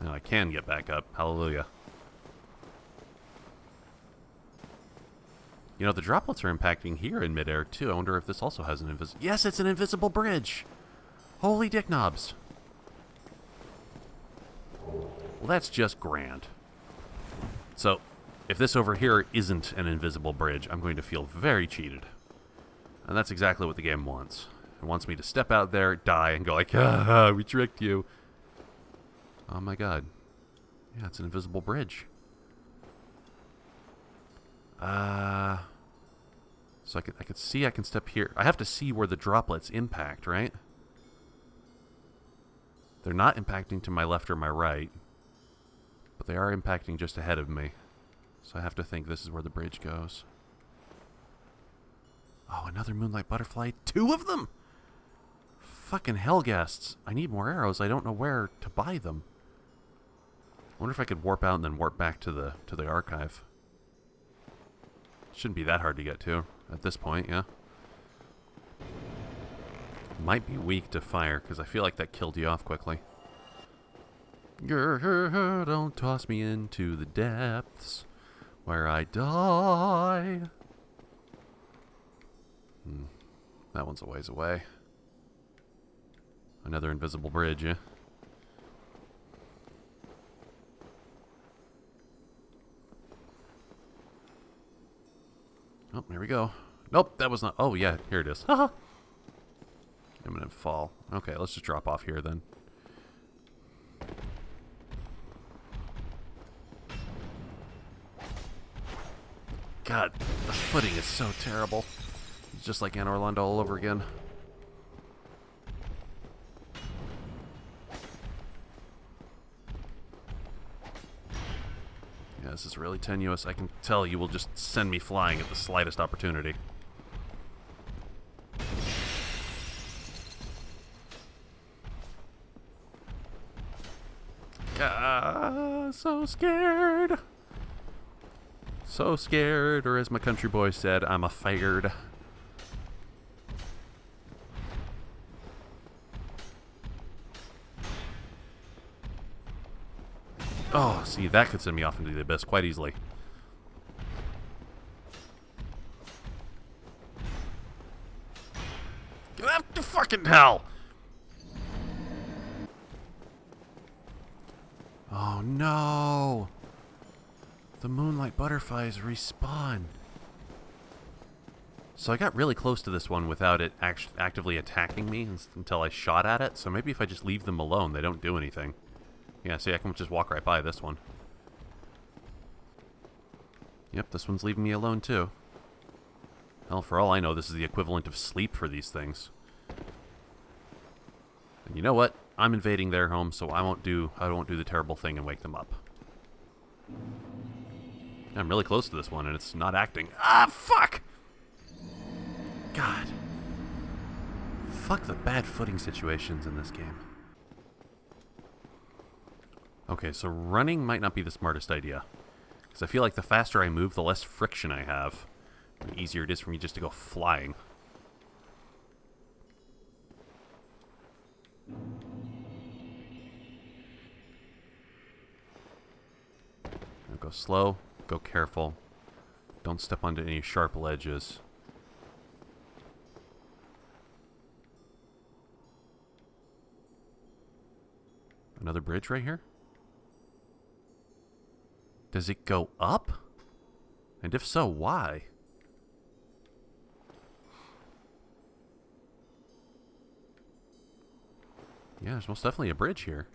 [SPEAKER 1] Now I can get back up. Hallelujah. You know, the droplets are impacting here in midair, too. I wonder if this also has an invisible... Yes, it's an invisible bridge! Holy dick knobs. Well, that's just grand. So, if this over here isn't an invisible bridge, I'm going to feel very cheated. And that's exactly what the game wants. It wants me to step out there, die, and go like, ah, we tricked you. Oh my god. Yeah, it's an invisible bridge. So I could see I can step here. I have to see where the droplets impact, right? They're not impacting to my left or my right, but they are impacting just ahead of me. So I have to think this is where the bridge goes. Oh, another moonlight butterfly. 2 of them? Fucking hellguests. I need more arrows. I don't know where to buy them. I wonder if I could warp out and then warp back to the archive. Shouldn't be that hard to get to at this point, yeah. Might be weak to fire, because I feel like that killed you off quickly. Grr, don't toss me into the depths where I die. That one's a ways away. Another invisible bridge, yeah. Oh, here we go. Nope, that was not... Oh, yeah, here it is. Haha. Imminent fall. Okay, let's just drop off here then. God, the footing is so terrible. It's just like Anor Londo all over again. Yeah, this is really tenuous. I can tell you will just send me flying at the slightest opportunity. So scared. So scared, or as my country boy said, I'm afeared. Oh, see, that could send me off into the abyss quite easily. Get out to fucking hell! Oh no! The moonlight butterflies respawn. So I got really close to this one without it actively attacking me until I shot at it. So maybe if I just leave them alone, they don't do anything. Yeah, see, I can just walk right by this one. Yep, this one's leaving me alone too. Hell, for all I know, this is the equivalent of sleep for these things. And you know what? I'm invading their home, so I won't do the terrible thing and wake them up. I'm really close to this one, and it's not acting. Ah, fuck! God. Fuck the bad footing situations in this game. Okay, so running might not be the smartest idea. Because I feel like the faster I move, the less friction I have. The easier it is for me just to go flying. Go slow, go careful. Don't step onto any sharp ledges. Another bridge right here? Does it go up? And if so, why? Yeah, there's most definitely a bridge here.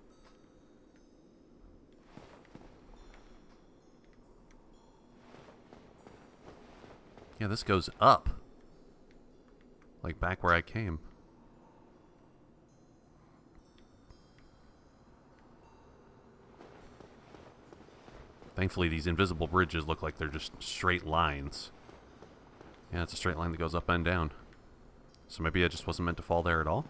[SPEAKER 1] Yeah, this goes up. Like back where I came. Thankfully, these invisible bridges look like they're just straight lines. Yeah, it's a straight line that goes up and down. So maybe I just wasn't meant to fall there at all?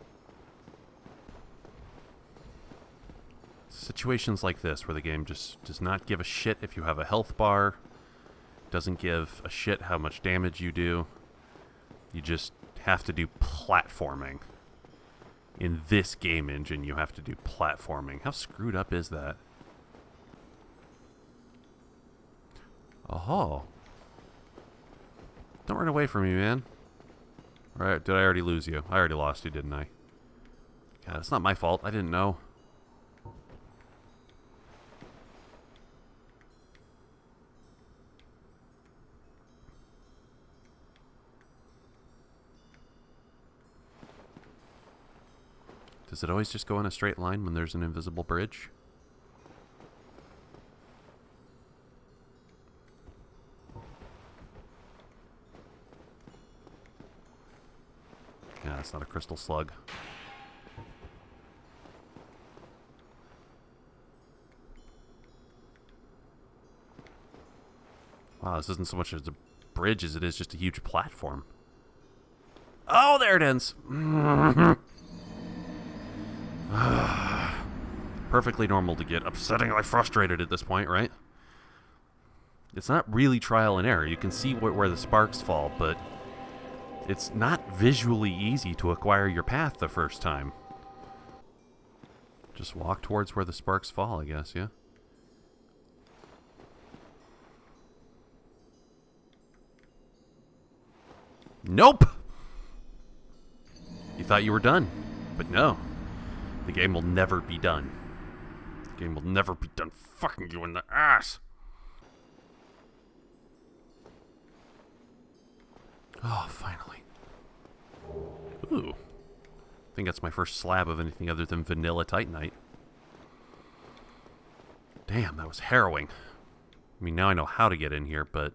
[SPEAKER 1] Situations like this where the game just does not give a shit if you have a health bar. Doesn't give a shit how much damage you do. You just have to do platforming. In this game engine, you have to do platforming. How screwed up is that? Oh. Don't run away from me, man. Alright, did I already lose you? I already lost you, didn't I? God, it's not my fault. I didn't know. Does it always just go in a straight line when there's an invisible bridge? Yeah, it's not a crystal slug. Wow, this isn't so much as a bridge as it is just a huge platform. Oh, there it ends! Perfectly normal to get upsettingly frustrated at this point, right? It's not really trial and error. You can see where the sparks fall, but it's not visually easy to acquire your path the first time. Just walk towards where the sparks fall, I guess, yeah? Nope! You thought you were done, but no. The game will never be done. The game will never be done fucking you in the ass! Oh, finally. Ooh. I think that's my first slab of anything other than vanilla Titanite. Damn, that was harrowing. I mean, now I know how to get in here, but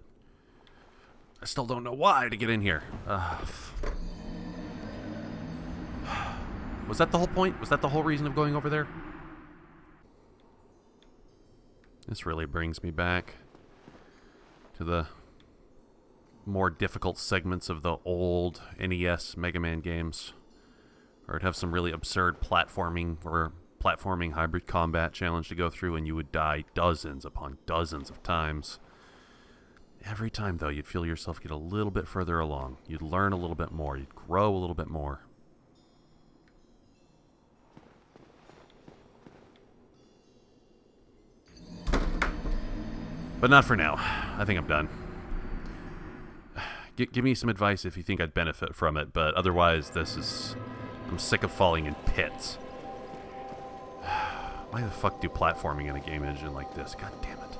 [SPEAKER 1] I still don't know why to get in here. Was that the whole point? Was that the whole reason of going over there? This really brings me back to the more difficult segments of the old NES Mega Man games, or it'd have some really absurd platforming or platforming hybrid combat challenge to go through, and you would die dozens upon dozens of times. Every time, though, you'd feel yourself get a little bit further along. You'd learn a little bit more. You'd grow a little bit more. But not for now. I think I'm done. Give me some advice if you think I'd benefit from it, but otherwise this is... I'm sick of falling in pits. Why the fuck do platforming in a game engine like this? God damn it.